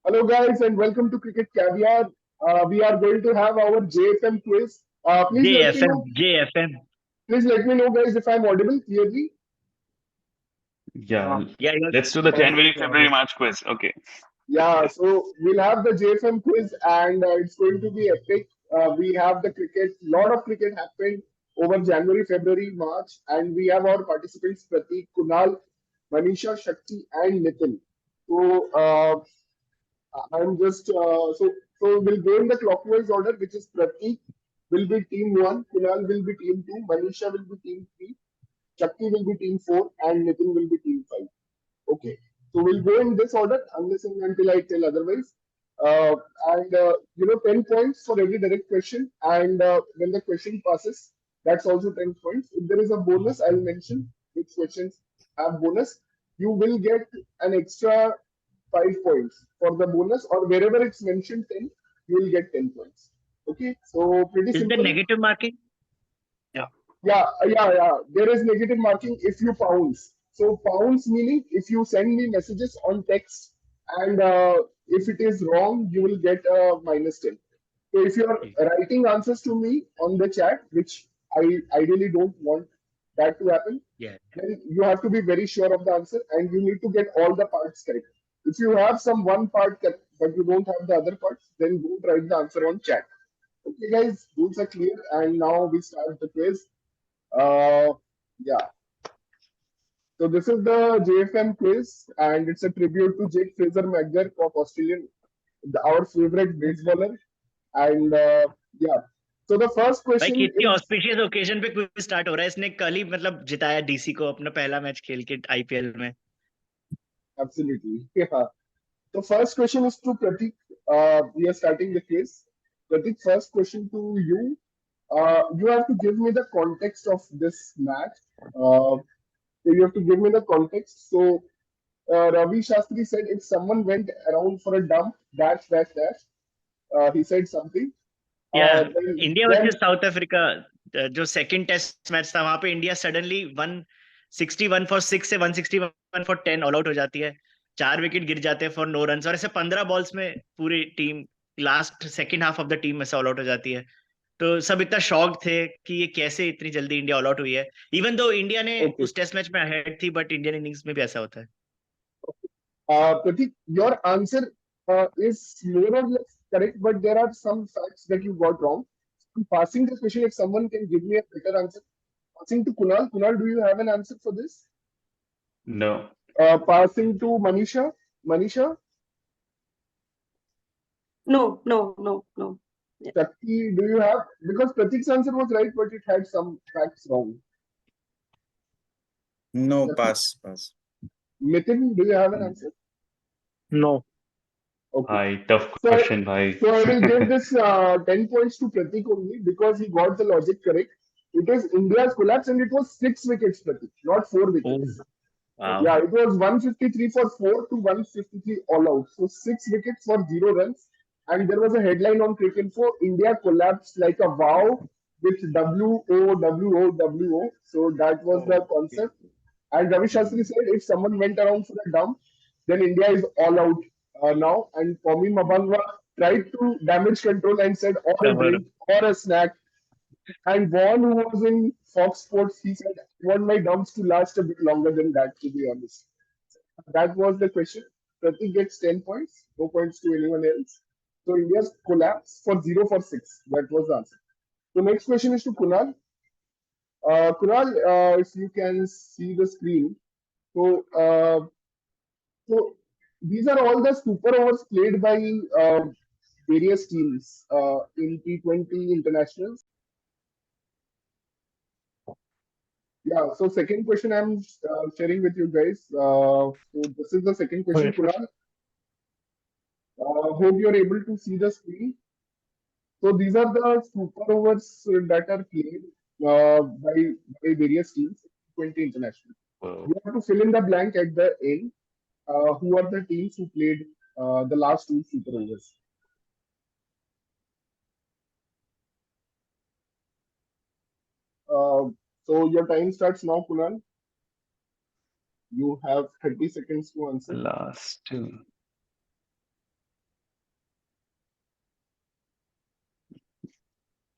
Hello, guys, and welcome to Cricket Caviar. We are going to have our JFM quiz. Please let me JFM, know. JFM. Please let me know, guys, if I'm audible clearly. Yeah, Yeah, let's do the Uh, January, February, March quiz. Okay. yeah, so we'll have the JFM quiz, and it's going to be epic. We have the cricket. Lot of cricket happened over January, February, March, and we have our participants Pratik, Kunal, Manisha, Shakti, and Nitin. So I'm just so we'll go in the clockwise order, which is Pratik will be team one, Kunal will be team two, Manisha will be team three, Shakti will be team four, and Nitin will be team five. Okay, so we'll go in this order unless and until I tell otherwise. Uh, and 10 points for every direct question, and when the question passes, that's also 10 points. If there is a bonus, I'll mention which questions have bonus. You will get an extra 5 points for the bonus, or wherever it's mentioned 10, you will get 10 points. Okay, so pretty is the simple. negative marking? Yeah. Yeah. There is negative marking if you pounce. So pounce meaning if you send me messages on text and if it is wrong, you will get a minus 10. So if you are writing answers to me on the chat, which I ideally don't want that to happen, Yeah. then you have to be very sure of the answer and you need to get all the parts correct. If you have some one part correct, but you don't have the other parts, then don't write the answer on chat. Okay, guys, rules are clear, and now we start the quiz. Uh, yeah. So this is the JFM quiz, and it's a tribute to Jake Fraser McGurk of Australian, our favorite baseballer. And yeah. So the first भाई question कितनी is auspicious occasion पे quiz start हो रहा है इसने कल ही मतलब जिताया डीसी को अपना पहला मैच खेल के आईपीएल में absolutely yeah. So first question is to Pratik. We are starting the quiz. Pratik, first question to you. You have to give me the context of this match. So you have to give me the context. So Ravi Shastri said if someone went around for a dump, dash. He said something. या India Then versus south Africa जो second test match था वहां पे India suddenly 161 for 6 से 161 for 10 all out हो जाती है 4 wicket गिर जाते हैं फॉर नो रन और ऐसे 15 बॉल्स में पूरी team last second half of the team ऐसे ऑल आउट हो जाती है तो सब इतना शॉक थे कि ये कैसे इतनी जल्दी इंडिया ऑल आउट हुई है इवन दो इंडिया ने okay, उस टेस्ट मैच में अहेड थी बट इंडियन इनिंग्स में भी ऐसा होता है Pratik, your answer is more or less correct, but there are some facts that you got wrong. I'm passing this question, if someone can give me a better answer. Passing to Kunal. Kunal, do you have an answer for this? No. Passing to Manisha. Manisha, No. Yeah. Shakti, do you have? Because Pratik's answer was right, but it had some facts wrong. No, Shakti. pass. Nitin, do you have an answer? No Okay. Hi, tough So, question, bhai. so I will give this 10 points to Pratik only because he got the logic correct. It is India's collapse and it was 6 wickets, Pratik, not 4 wickets. Wow Yeah, it was 153 for 4 to 153 all out. So 6 wickets for 0 runs. And there was a headline on Cricket Info India collapsed like a wow with WOWOWO. So that was the concept. And Ravi Shastri said if someone went around for a dump, then India is all out now. And Tommy Mabangwa tried to damage control and said, or a cover drink or a snack. And Vaughn, who was in Fox Sports, he said, I want my dumps to last a bit longer than that, to be honest. That was the question. Pratik gets 10 points, no points to anyone else. So India's collapse for 0 for 6. That was the answer. The next question is to Kunal. Kunal, if you can see the screen. So, so these are all the super overs played by various teams in T20 internationals. Yeah, so second question I'm sharing with you guys. So this is the second question, Kunal. Hope you're able to see the screen. So these are the super overs that are played by various teams, 20 international. Whoa. You have to fill in the blank at the end. Who are the teams who played the last two super overs? So your time starts now, Kunal. You have 30 seconds to answer. Last two.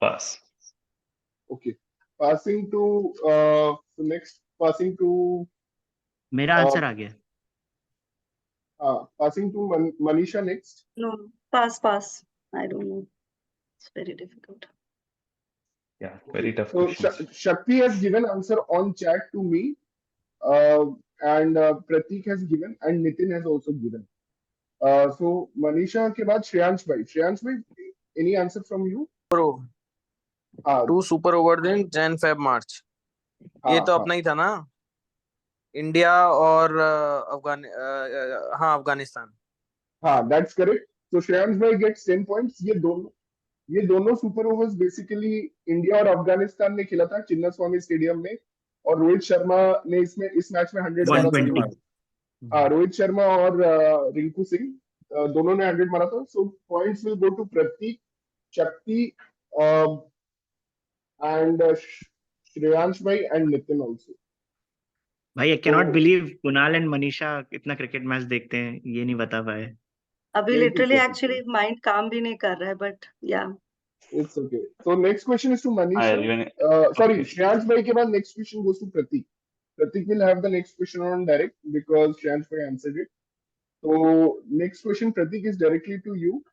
Pass. Okay. Passing to next. Passing to मेरा answer आ गया. passing to Manisha next. No, pass, pass. I don't know. It's very difficult. Yeah, very tough So question. Shakti has given answer on chat to me, and Pratik has given, and Nitin has also given. So Manisha के बाद श्रेयांश भाई. श्रेयांश भाई, any answer from you? Bro, हाँ 2 super overs in Jan, Feb, March. ये हाँ तो हाँ अपना ही था ना, इंडिया और अफगानिस्तान. हाँ, that's correct. So श्रेयांश भाई gets 10 points. ये दोनों सुपर ओवर्स बेसिकली इंडिया और अफगानिस्तान ने खेला था चिन्नास्वामी स्टेडियम में, और रोहित शर्मा ने इस मैच में 100 मारा था. 120. हाँ, रोहित शर्मा और रिंकू सिंह दोनों ने 100 मारा था. सो पॉइंट्स विल गो टू प्रतीक, शक्ति एंड श्रेयांश भाई एंड नितिन आल्सो. भाई, I cannot believe Kunal and Manisha इतना क्रिकेट मैच देखते हैं, ये नहीं बता पाए. अभी नहीं, लिटरली ठीक है, एक्चुअली माइंड काम भी नहीं कर रहा है, बट या It's okay. So next question is to Manisha. even Sorry, okay. Shreyansh bhai के बाद next question goes to Pratik. Pratik will have the next question on direct because Shreyansh bhai answered it. So next question, Pratik, is directly to you.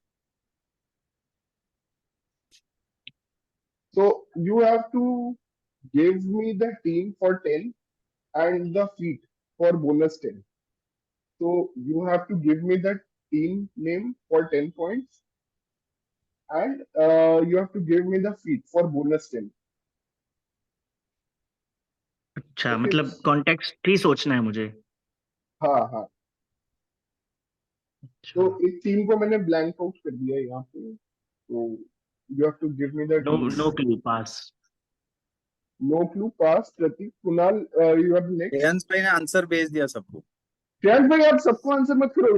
So you have to give me the team for 10 and the feet for bonus 10. So you have to give me the team name for 10 points, and you have to give me the feet for bonus 10. अच्छा, Okay. मतलब context ही सोचना है मुझे. हाँ हाँ, तो अच्छा. इस टीम को मैंने ब्लैंक आउट कर दिया है यहाँ पे. तो you have to give me the no team. No clue, pass. No clue, pass. Pratik, Kunal, you are next. Shreyansh भाई ने आंसर भेज दिया सबको. श्रेयांश भाई, आप सबको आंसर मत करो.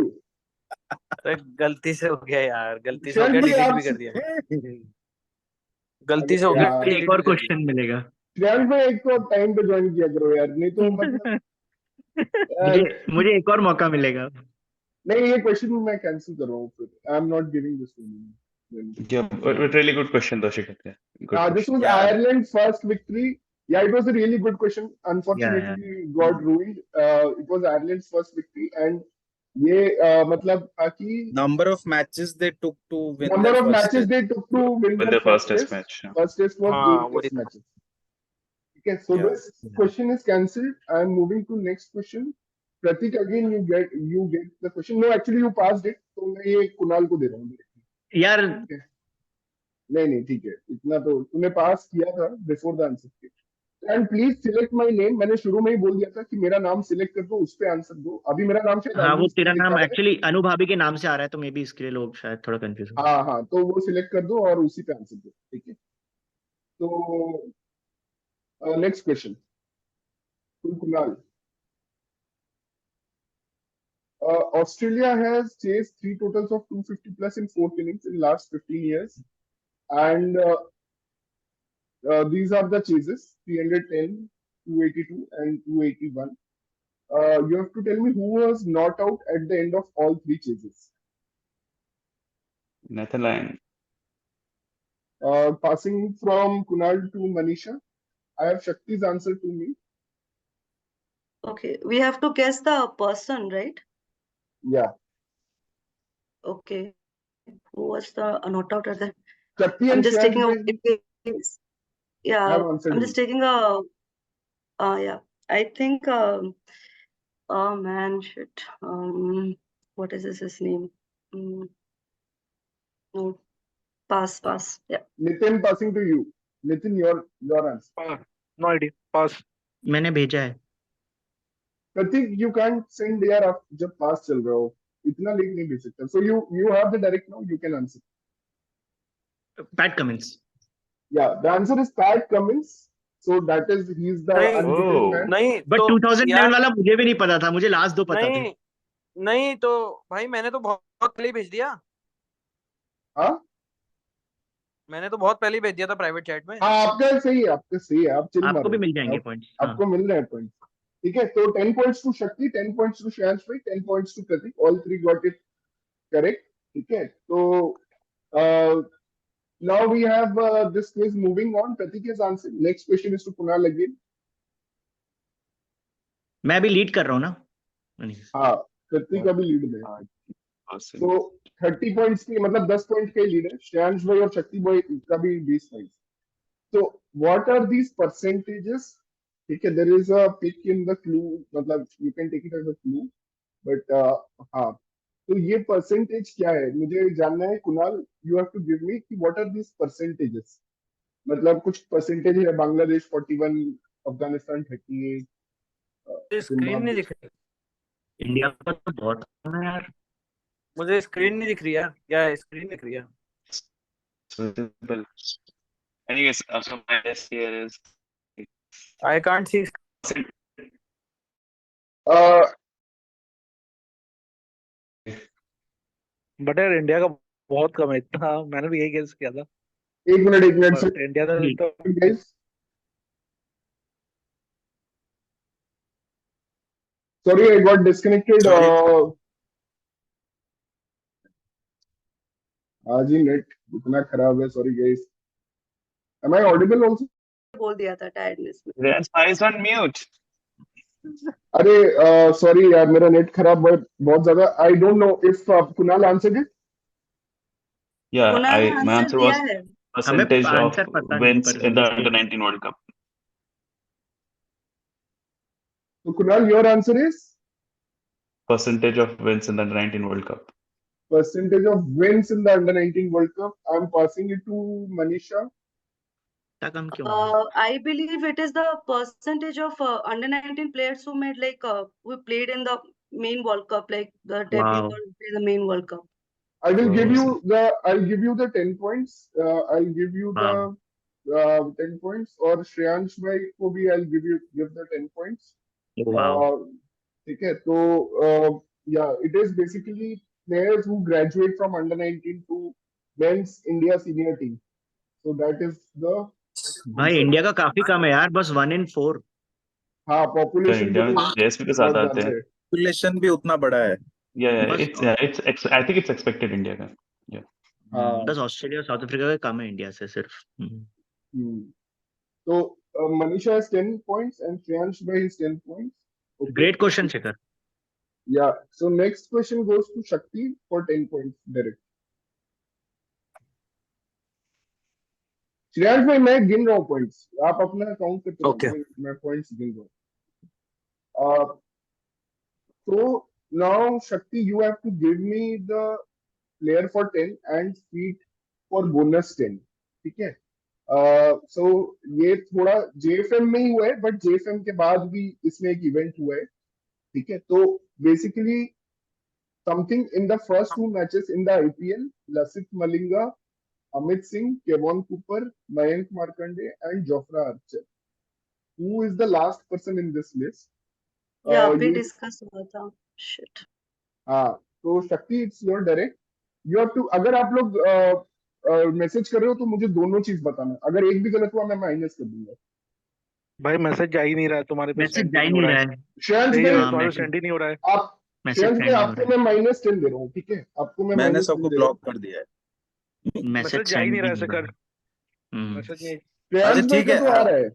अरे गलती से हो गया यार, गलती से हो श्रेयांश गया, भाई डिलीट आप भी कर दिया. गलती से हो अरे गया, यार, एक डिलीट और भी कर दिया. क्वेश्चन मिलेगा. श्रेयांश भाई एक तो टाइम पे ज्वाइन किया करो यार, नहीं तो मतलब मुझे यार, मुझे एक और मौका मिलेगा. नहीं, ये क्वेश्चन मैं कैंसिल कर रहा हूँ फिर. I am not giving this one. Yeah, but really good question, though, Shikhar. Good This question. was Yeah. Ireland's first victory. Yeah, it was a really good question. Unfortunately, got ruined. It was Ireland's first victory, and ये मतलब था कि Number of matches they took to win number their of first matches test. they took to win With their the first test match. Yeah. First test was हाँ, 8 वही test था. matches. Okay, so Yeah. this question is cancelled. I am moving to next question. Pratik, again you get the question. No, actually you passed it. तो मैं ये कुणाल को दे रहा हूँ. यार, नहीं ठीक है, इतना तो तूने पास किया था before the answer. And please select my name. मैंने शुरू में ही बोल दिया था कि मेरा नाम सिलेक्ट कर दो, उस पे आंसर दो. अभी मेरा नाम शायद हाँ, वो अनम्यूट तेरा दिखा नाम रहा है. एक्चुअली अनु भाभी के नाम से आ रहा है, तो मे बी इसके लिए लोग शायद थोड़ा कंफ्यूज हो. हाँ हाँ, तो वो सिलेक्ट कर दो और उसी पे आंसर दो. ठीक है, तो next question to Kunal. Australia has chased 3 totals of 250 plus in 4th innings in last 15 years, and these are the chases: 310, 282, and 281. You have to tell me who was not out at the end of all 3 chases. Nathan Lyon. Passing from Kunal to Manisha, I have Shakti's answer to me. okay, we have to guess the person, right? Yeah, Okay, who was the not out at the? Shakti I'm and just taking a. Shreyansh Yeah, have answered I'm me. just taking a. Yeah, I think. Oh man, shit. What is his name? No, pass. Yeah. Nitin, passing to you. Nitin, your answer. No idea, pass. मैंने भेजा है. Pratik, you can't send यार आप जब पास चल रहे हो, इतना लेट नहीं भेज सकता. So you have the direct now. You can answer. PAT Cummins. Yeah, the answer is Pat Cummins. So that is he's the नहीं. unbeaten Oh. man. नहीं बट तो 2011 यार, वाला मुझे भी नहीं पता था, मुझे लास्ट 2 पता थे. नहीं नहीं तो भाई मैंने तो बहुत पहले ही भेज दिया. हाँ मैंने तो बहुत पहले ही भेज दिया था प्राइवेट चैट में. हाँ, आपका सही है, आपका सही है. आप चिल आपको मारो, भी मिल जाएंगे पॉइंट्स. हाँ. आपको मिल रहे हैं पॉइंट. ठीक है, तो 10 points to Shakti, 10 points to Shreyansh भाई, 10 points to Pratik. All 3 got it correct. ठीक है, तो now we have this quiz moving on. Pratik has answered. Next question is to Kunal again. मैं अभी लीड कर रहा हूँ ना. हाँ, प्रतीक अभी लीड में. Awesome. तो 30 पॉइंट्स की मतलब 10 पॉइंट के लीड है. श्रेयांश भाई और शक्ति भाई का भी 20 पॉइंट्स. तो व्हाट आर दीज परसेंटेजेस? ठीक है, there is a pick in the clue, मतलब you can take it as a clue, but हाँ, तो ये परसेंटेज क्या है मुझे जानना है. Kunal, you have to give me कि व्हाट आर दीज परसेंटेजेस. मतलब कुछ परसेंटेज है. बांग्लादेश 41, अफगानिस्तान 38, स्क्रीन नहीं दिख रही. इंडिया का तो बहुत कम है यार. मुझे स्क्रीन नहीं दिख रही यार. क्या स्क्रीन दिख रही है? Visible. Anyways, so my guess here is I can't see. But यार इंडिया का बहुत कम है इतना. मैंने भी यही गेस किया था. एक मिनट पर इंडिया का तो guys. Sorry, I got disconnected. Sorry. आज ही नेट इतना खराब है. Sorry guys. Am I audible also? बोल दिया था टायर्डनेस में. Riyaz is on mute. अरे सॉरी यार, मेरा नेट खराब है बहुत ज्यादा. I don't know if Kunal answered it. Yeah, Kunal ने my आंसर answer दिया was है. percentage हमें of आंसर पता नहीं, wins पर in the under-19 World Cup. So Kunal, your answer is Percentage of wins in the under-19 World Cup. percentage of wins in the under-19 World Cup. I'm passing it to Manisha. इतना कम क्यों है? I believe it is the percentage of under-19 players who made who played in the main World Cup, like the debut Wow. or the main World Cup. I will give Wow. you the 10 points. I'll give you the 10 points. और श्रेयांश भाई को भी I'll give the 10 points. Wow. ठीक है, तो yeah, it is basically players who graduate from under-19 to men's India senior team. So that is the भाई India का काफी कम है यार. बस 1 in 4. हाँ, तो पॉपुलेशन इंडिया में प्लेयर्स भी तो ज्यादा आते हैं. Population भी उतना बड़ा है. बस I think it's expected India का. बस ऑस्ट्रेलिया और साउथ अफ्रीका का कम है इंडिया से सिर्फ. तो Manisha has 10 points and Shreyansh bhai has 10 points. Okay. Great question Shikhar. Yeah. So next question goes to Shakti for 10 points direct. Shreyansh भाई मैं गिन रहा हूँ पॉइंट्स, आप अपना काउंट करते रहो. Okay. मैं पॉइंट्स गिन रहा हूँ. So now Shakti, you have to give me the player for 10 and feet for bonus 10. ठीक है. So ये थोड़ा JFM में ही हुआ है, बट JFM के बाद भी इसमें एक इवेंट हुआ है. ठीक है, तो basically something in the first 2 matches in the IPL, Lasith Malinga, Amit Singh, Kevon Cooper, Mayank Markande and Jofra Archer. Who is the last person in this list? Yeah, we you- discussed हुआ था. Shit. हाँ, तो Shakti it's your direct. You have to, अगर आप लोग message कर रहे हो तो मुझे दोनों चीज बताना. अगर एक भी गलत हुआ मैं माइनस कर दूंगा. भाई मैसेज जा ही नहीं रहा है तुम्हारे पे. मैसेज जा ही नहीं रहा है. श्रेयांश नहीं, भाई, तुम्हारे message- सेंड ही नहीं हो रहा है. आप मैसेज श्रेयांश सेंड भाई नहीं हो आपको रहा मैं -10 दे रहा हूँ. ठीक है, आपको मैं मैंने -10 सबको दे रहा हूँ. ब्लॉक कर दिया है. है. मैसेज मैसेज जा ही सेंड नहीं रहा है नहीं हो रहा शिखर. है. मैसेज नहीं. श्रेयांश अच्छा, भाई ठीक का है. तो आ रहा है.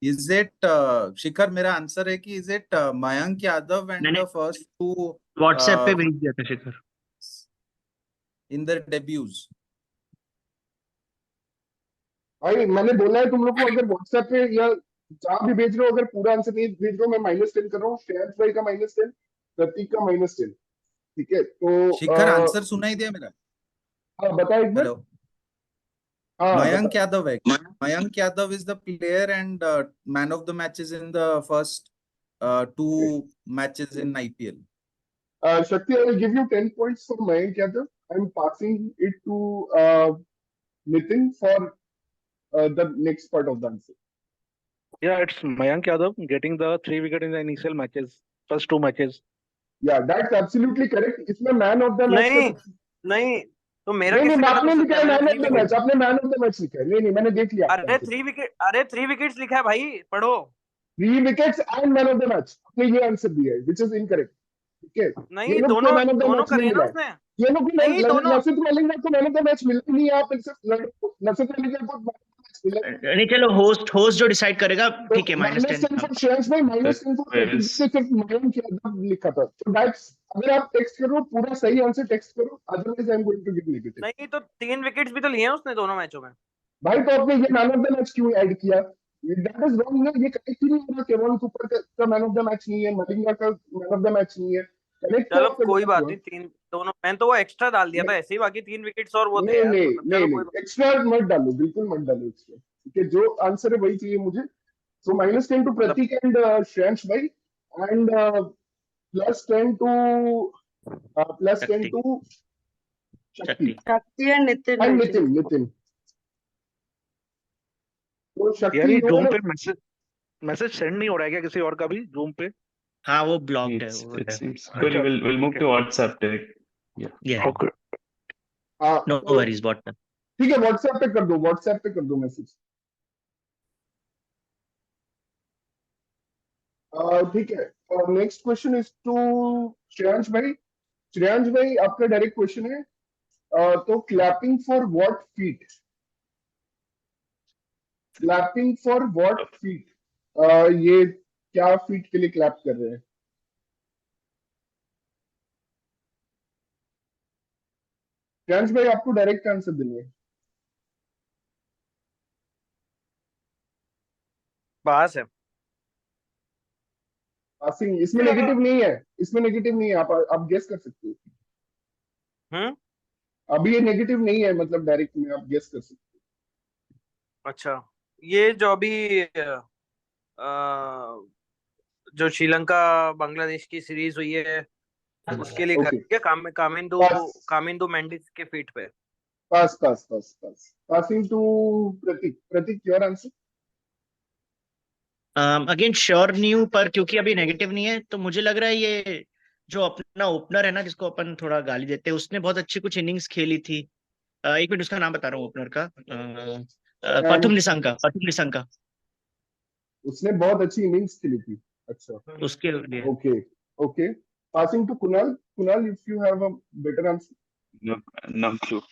Is it शिखर, मेरा आंसर है कि is it Mayank Yadav and मैंने the first 2 व्हाट्सएप पे भेज दिया था शिखर. in their debuts? भाई मैंने बोला है तुम लोग को, अगर व्हाट्सएप पे या जहाँ भी भेज रहे हो, अगर पूरा आंसर नहीं भेज रहे हो, मैं -10 कर रहा हूँ. श्रेयांश भाई का -10, प्रतीक का -10. ठीक है, तो शिखर आंसर सुनाई दिया मेरा? हाँ, बता एक बार. हेलो. हाँ, Mayank Yadav है. Mayank Yadav is the player and man of the matches in the first 2 matches in IPL. Shakti, I will give you 10 points for Mayank Yadav. I'm passing it to Nitin for the next part of the answer. Yeah, it's Mayank Yadav getting the 3 wicket in the initial matches, first 2 matches. Yeah, that's absolutely correct. इसमें man of the match नहीं तो मेरा नहीं, किससे आपने गलत हो लिखा सकता है है? man मैंने of 3 the विकेट. match. आपने man of the match लिखा है. नहीं, मैंने देख लिया. अरे 3 विकेट्स लिखा है भाई, पढ़ो. 3 wickets and man of the match. आपने ये आंसर दिया है, which is incorrect. ठीक है, नहीं ये लोग को दोनों मैन ऑफ द दोनों मैच करे नहीं ना मिला है। उसने। ये लोग को नहीं दोनों लसित मलिंगा को मैन ऑफ द मैच मिला ही नहीं है, आप सिर्फ लसित मलिंगा को मैन ऑफ द मैच मिला है। नहीं चलो, होस्ट जो डिसाइड करेगा, तो ठीक है, -10 -10। फॉर श्रेयस भाई, -10 फॉर Where प्रतीक is से सिर्फ मयंक यादव लिखा था। तो दैट्स, अगर आप टेक्स्ट करो पूरा सही आंसर टेक्स्ट करो, otherwise I am going to give negative. नहीं तो 3 विकेट्स भी तो लिए हैं उसने दोनों मैचों में। भाई तो आपने ये मैन ऑफ द मैच क्यों ऐड किया? दैट इज रॉन्ग ना, ये कनेक्ट ही नहीं हो रहा। केवल कूपर का मैन ऑफ द मैच नहीं है, मलिंगा का मैन ऑफ द मैच नहीं है, कनेक्ट तो चलो आपका कोई गलत बात हुआ। नहीं, 3 दोनों, मैंने तो वो एक्स्ट्रा डाल दिया था ऐसे ही, बाकी 3 विकेट्स और वो थे नहीं यार, नहीं मतलब नहीं चलो नहीं, एक्स्ट्रा मत डालो, बिल्कुल मत डालो एक्स्ट्रा। ठीक है, जो आंसर है वही चाहिए मुझे। सो -10 टू मतलब प्रतीक एंड श्रेयांश भाई, एंड +10 शक्ति टू शक्ति शक्ति Shakti and Nitin, and I Nitin. think. Nitin तो यार शक्ति ये जूम योर, पे मैसेज सेंड नहीं हो रहा है क्या किसी और का भी जूम पे? हाँ वो ब्लॉक्ड है, it's वो it है। seems अच्छा, we'll move to WhatsApp direct. Yeah. Yeah, okay. हाँ no तो worries, WhatsApp. ठीक है, व्हाट्सएप पे कर दो, व्हाट्सएप पे कर दो मैसेज। ठीक है, next question is to Shreyansh भाई। श्रेयांश भाई आपका डायरेक्ट क्वेश्चन है, तो clapping for what feat? Clapping for what feat? ये क्या फीट के लिए क्लैप कर रहे हैं? श्रेयांश भाई आपको डायरेक्ट आंसर देनी है। पास है। पासिंग, इसमें नेगेटिव नहीं है, इसमें नेगेटिव नहीं है, आप गेस कर सकते हो। हम्म, अभी ये नेगेटिव नहीं है, मतलब डायरेक्ट में आप गेस कर सकते अच्छा, ये जो अभी जो श्रीलंका बांग्लादेश की सीरीज हुई है उसके लिए हो। कर ओके, क्या कामिंदू पास कामिंदू मेंडिस के फीट पे। Pass pass pass pass. Passing to Prateek. Prateek your answer. Again sure नहीं हूं, पर क्योंकि अभी नेगेटिव नहीं है तो मुझे लग रहा है ये जो अपना ओपनर है ना, जिसको अपन थोड़ा गाली देते हैं, उसने बहुत अच्छी कुछ इनिंग्स खेली थी। एक मिनट, उसका नाम बता रहा हूँ ओपनर का। पथुम निशंका, पथुम निशंका, उसने बहुत अच्छी इनिंग्स खेली थी। अच्छा, उसके लिए। Okay okay. Passing to Kunal. Kunal, if you have a better answer. No clue.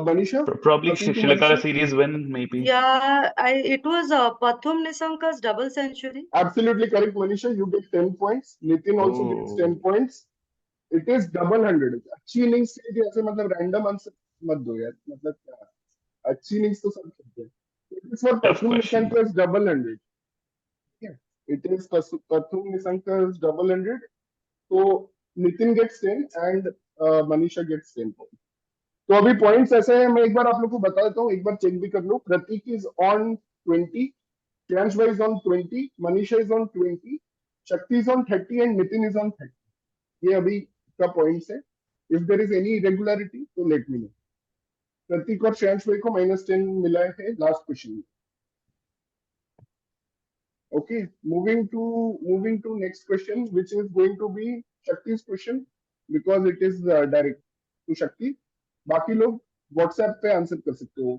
Manisha, Probably passing to Sri Lanka Manisha. series win maybe. Yeah, it was Pathum Nisanka's double century. Absolutely correct, Manisha. You get 10 points. Nitin also gets 10 Oh. points. It is double 100. अच्छी innings खेली थी, ऐसे मतलब random answer मत दो यार, मतलब क्या, अच्छी इनिंग्स तो सब खेलते हैं। It is for Tough Pathum question. Nissanka's double 100. Yeah. It is Pathum Nissanka's double 100. So Nitin gets 10 and Manisha gets 10 points. तो अभी पॉइंट्स ऐसे हैं, मैं एक बार आप लोग को बता देता हूँ, एक बार चेक भी कर लो। प्रतीक इज ऑन 20, श्रेयांश भाई is on 20, Manisha is on 20, Shakti is on 30 and Nitin is on 30। ये अभी का पॉइंट्स है। If there is any irregularity तो लेट मी नो। प्रतीक और श्रेयांश भाई को -10 मिला है लास्ट क्वेश्चन में। Okay, moving to next question which is going to be Shakti's question because it is direct to शक्ति। बाकी लोग व्हाट्सएप पे आंसर कर सकते हो।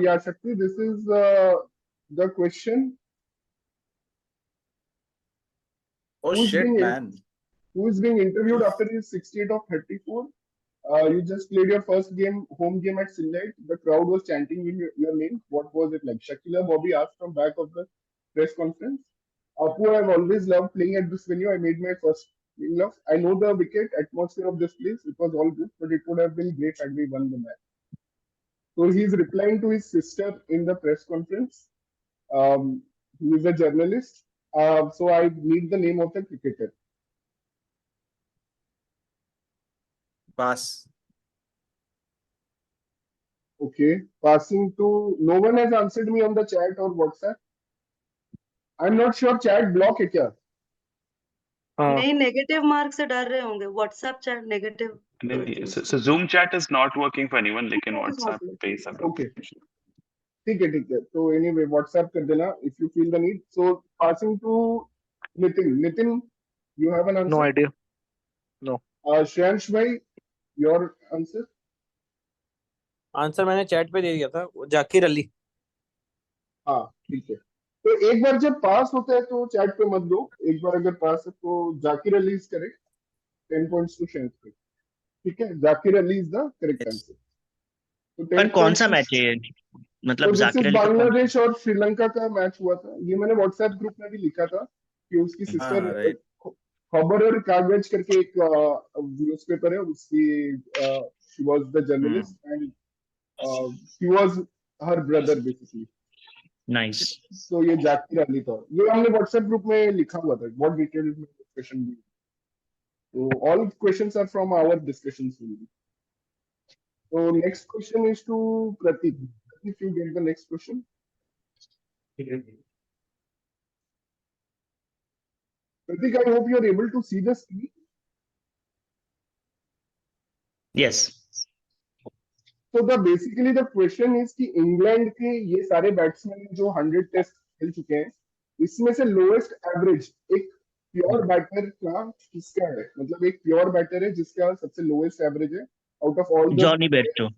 Yeah, Shakti, this is the question. Oh Who's shit, being man. who is being interviewed after his 68 of 34? You just played your first home game at Sinlite. The crowd was chanting your name. What was it like? Shakila Bobby asked from back of the press conference. Apu, I've always loved playing at this venue. I made my first love. I know the wicket atmosphere of this place. It was all good, but it would have been great had we won the match. So he's replying to his sister in the press conference. He is a journalist. So I need the name of the cricketer. Pass. Okay. Passing to, no one has answered me on the chat or WhatsApp. I'm not sure chat block है क्या? हाँ, नहीं, negative mark से डर रहे होंगे, WhatsApp chat negative. So Zoom chat is not working for anyone. लेकिन Zoom is not WhatsApp पे ही सब लोग। Okay. ठीक है। तो anyway, WhatsApp कर देना if you feel the need. So passing to Nitin. Nitin, you have an answer? No idea. Shreyansh bhai, your answer? Answer मैंने चैट पे दे दिया था, वो जाकिर अली। हाँ ठीक है। तो एक बार जब पास होता है तो चैट पे मत दो, एक बार अगर पास है तो Zakir Ali is correct, 10 points to share पे, ठीक है, Zakir Ali is the correct Yes. Answer. तो पर 10 कौन सा पॉइंट्स। मैच है ये? तो मतलब दिस जाकिर इज अली का कौन बांग्लादेश और श्रीलंका का मैच हुआ था, ये मैंने व्हाट्सएप ग्रुप में भी लिखा था कि उसकी सिस्टर हाँ, right. खबर और कागज करके एक न्यूज़पेपर है उसकी, she was the journalist and he was her brother basically. Nice. तो ये जाकिर अली था, ये हमने व्हाट्सएप ग्रुप में लिखा हुआ था, बहुत डिटेल्ड में डिस्कशन भी। तो all questions are from our discussions only. So next question is to Pratik. If you get the next question. Pratik, I hope you are able to see the screen. Yes. So basically the question is कि England के ये सारे batsman जो 100 test खेल चुके हैं, इसमें से लोएस्ट एवरेज एक प्योर बैटर का किसका है? मतलब एक प्योर बैटर है जिसका सबसे लोएस्ट एवरेज है out of all the Jonny Bairstow.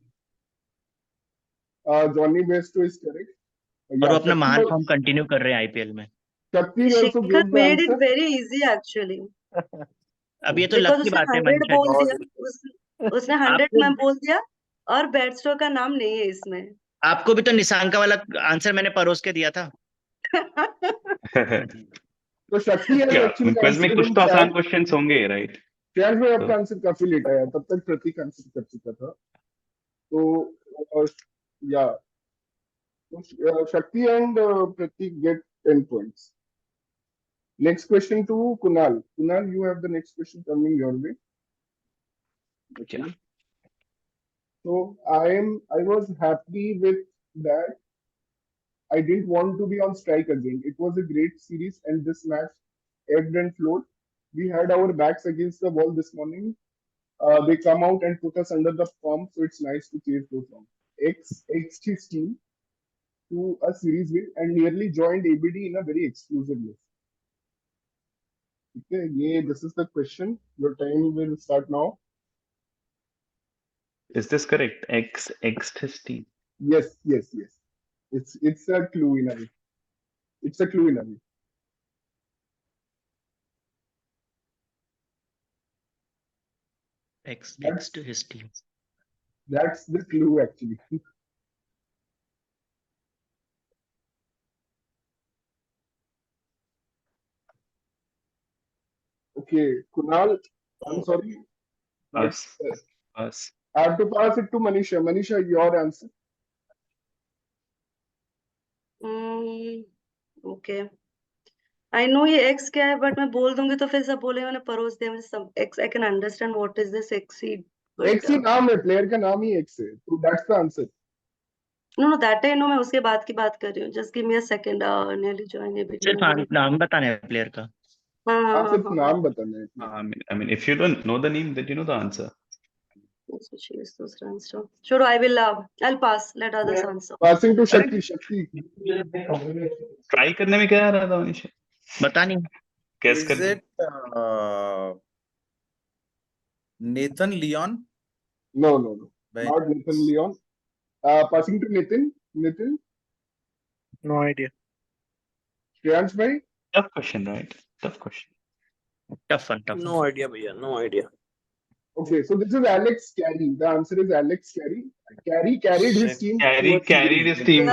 Jonny Bairstow is correct. और वो अपना महान फॉर्म कंटिन्यू कर रहे हैं आईपीएल में। Shakti also Shikhar gave the made it answer. very easy actually. अब ये तो Because लक की उसने बात है 100 मनीषा बोल जी। दिया, उसने 100 आपको में बोल दिया और बैट्समैन का नाम नहीं है इसमें। आपको भी तो निशांका वाला आंसर मैंने परोस के दिया था। तो शक्ति है या एक्चुअली क्विज में कुछ तो आसान क्वेश्चंस होंगे, राइट? शेयर में तो आपका आंसर काफी लेट आया, तब तक प्रतीक आंसर कर चुका था। तो या Shakti and Pratik get 10 points. Next question to Kunal. Kunal, you have the next question coming your way. Okay. So I was happy with that. I didn't want to be on strike again. It was a great series and this match ebbed and flowed. We had our backs against the wall this morning. They come out and put us under the pump, so it's nice to chase those on. His team to a series win and nearly joined ABD in a very exclusive list. Okay, yeah, this is the question. Your time will start now. is this correct? X his team. Yes. It's a clue in a way. It's a clue in a way. X to his team. That's the clue actually. Okay, Kunal, I'm sorry. but, Us. I have to pass it to Manisha. Manisha, your answer. Okay, I know ये x क्या है, but मैं बोल दूंगी तो फिर सब बोलेंगे मैंने परोस दिया। मुझे सब x, I can understand what is this exceed, X ही नाम है, प्लेयर का नाम ही X है, तो that's the answer. Know that I know, मैं उसके बाद की बात कर रही हूँ। Just give me a second. Nearly join ABD. सिर्फ नाम बताना है प्लेयर का। हाँ, सिर्फ नाम बताना है। I mean, if you don't know the name, then you know the answer. So she is those runs down. Sure, I'll pass. Let others answer. Passing to Shakti. Try करने में क्या आ रहा था मनीष? बता नहीं। Guess Is करने। it Nathan Leon? No. By Not Nathan Leon. Passing to Nitin. Nitin. No idea. Shreyansh bhai. Tough question, right? Tough question. Tough one, tough. No idea, भैया, no idea. Okay, so this is Alex Carey. The answer is Alex Carey. Carey carried his team. Carried his team.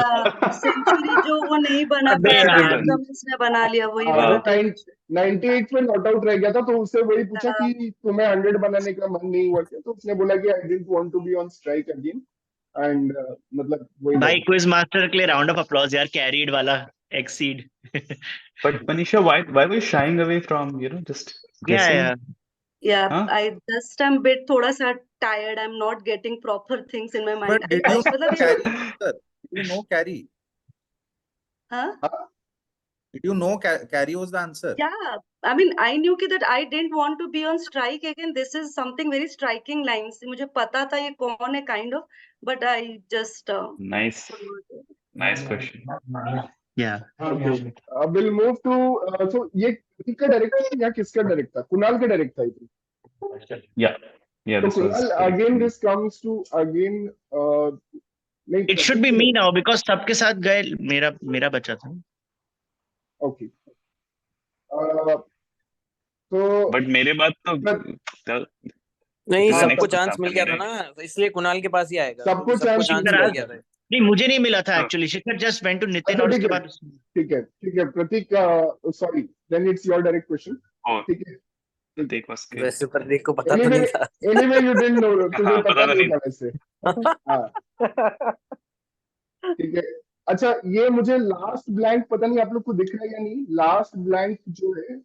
Century जो वो नहीं बना अबे पाया था, यार। Cummins ने बना लिया, वही हाँ, वाला वो 98 पे नॉट आउट रह गया था, तो उससे वही पूछा कि तुम्हें 100 बनाने का मन नहीं हुआ क्या, तो उसने बोला कि I didn't want to be on strike again and मतलब वही भाई क्विज मास्टर के लिए राउंड ऑफ अप्लॉज यार, कैरीड वाला exceed. But Manisha, why were you shying away from, just guessing? Yeah, Huh? I just am bit थोड़ा सा tired. I'm not getting proper things in my mind. But did you know मतलब Carey, sir? Did you know Carey? हाँ? Did you know Carey was the answer? Yeah, I mean, I knew that I didn't want to be on strike again. This is something very striking lines. मुझे पता था ये कौन है kind of, but I just Nice question. Yeah. Okay. We'll move to so ये किसका direct था या किसका डायरेक्ट था? कुणाल का डायरेक्ट था ये। Yeah. तो This was Kunal correct. again this comes to again नहीं It should be me now because सबके साथ गए, मेरा बचा था। ओके तो बट मेरे बाद तो नहीं, हाँ, सबको next चांस आपका मिल गया था नहीं ना, तो इसलिए कुणाल के पास ही आएगा, सबको क्योंकि सबको chance चांस मिल मिल गया गया था। था। नहीं, मुझे नहीं मिला था हाँ। Actually. Shikhar just went to Nitin अच्छा और ठीक उसके है बाद ठीक है Prateek sorry then it's your direct question. Oh, ठीक है प्रतीक was के वैसे प्रतीक को पता तो एनीवे नहीं था। एनीवे यू डिडंट नो, तुझे हाँ, पता तो नहीं था वैसे. हाँ ठीक है. अच्छा ये मुझे लास्ट ब्लैंक पता नहीं आप लोग को दिख रहा है या नहीं. लास्ट ब्लैंक जो है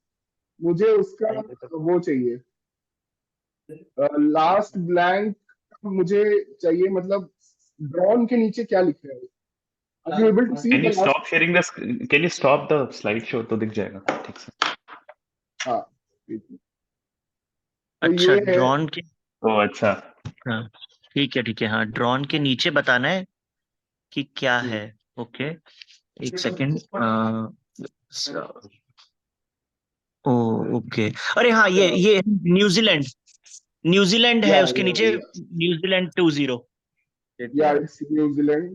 मुझे उसका वो चाहिए. लास्ट ब्लैंक मुझे चाहिए, मतलब ड्रॉन के नीचे क्या लिख रहा है. Are you able to see Can the you last? stop sharing this? Can you stop the slideshow तो दिख जाएगा ठीक से. हाँ ठीक है. तो अच्छा ये है. ड्रॉन के. ओ अच्छा. हाँ ठीक है. हाँ ड्रॉन के नीचे बताना है कि क्या हम्म. है. ओके एक सेकेंड. ओ ओके. अरे हाँ ये न्यूजीलैंड. न्यूजीलैंड है उसके नीचे. New Zealand 2-0. Yeah, it's New Zealand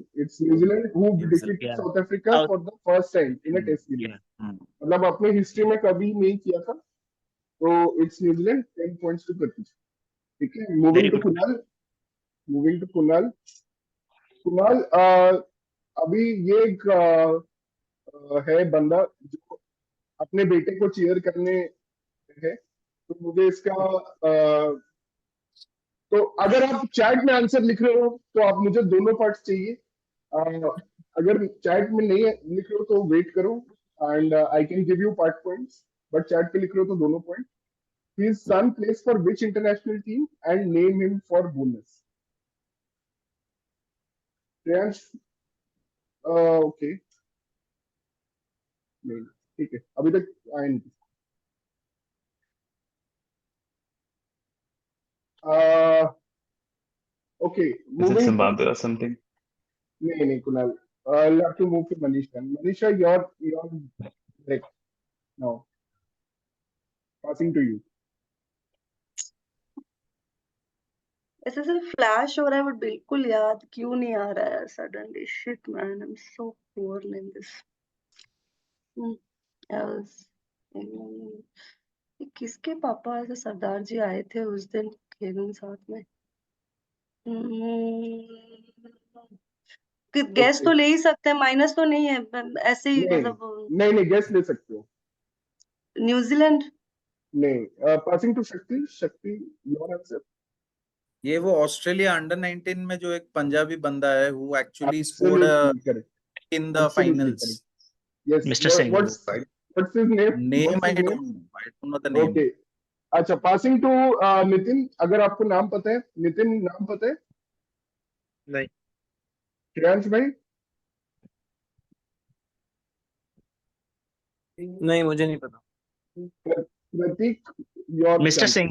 who defeated Yeah. South Africa for the first time in a test series. Yeah. मतलब अपने हिस्ट्री में कभी नहीं किया था. तो इट्स न्यूजीलैंड 10 पॉइंट्स टू प्रतीक. ठीक है. Very good. Moving to Kunal. Kunal अभी ये एक है बंदा जो अपने बेटे को चीयर करने है. तो मुझे इसका तो अगर आप चैट में आंसर लिख रहे हो तो आप मुझे दोनों पार्ट्स चाहिए. अगर चैट में नहीं लिख रहे हो तो वेट करो and I can give you part points. But chat पे लिख रहे हो तो दोनों point. His son plays for which international team and name him for bonus. Shreyansh okay नहीं ठीक है अभी तक आए नहीं. Okay Is it moving. Zimbabwe or something? नहीं Kunal. I'll have to move to Manisha. Manisha, you're correct now. Passing to you. ऐसे सिर्फ फ्लैश हो रहा है बट बिल्कुल याद क्यों नहीं आ रहा है suddenly. Shit man, I am so poor in this. किसके पापा ऐसे सरदार जी आए थे उस दिन खेलने साथ में. गैस तो ले ही सकते हैं, माइनस तो नहीं है ऐसे ही नहीं मतलब. नहीं गेस ले सकते हो. न्यूजीलैंड. नहीं. पासिंग टू शक्ति योर आंसर. ये वो ऑस्ट्रेलिया अंडर 19 में जो एक पंजाबी बंदा है who actually scored correct. in the finals. Yes. Mr. Singh. What's his name? Name I don't know the name. Okay. अच्छा पासिंग टू नितिन. अगर आपको नाम पता है नितिन, नाम पता है? नहीं. श्रेयांश भाई. नहीं, मुझे नहीं पता. Prateek your. Mister Singh.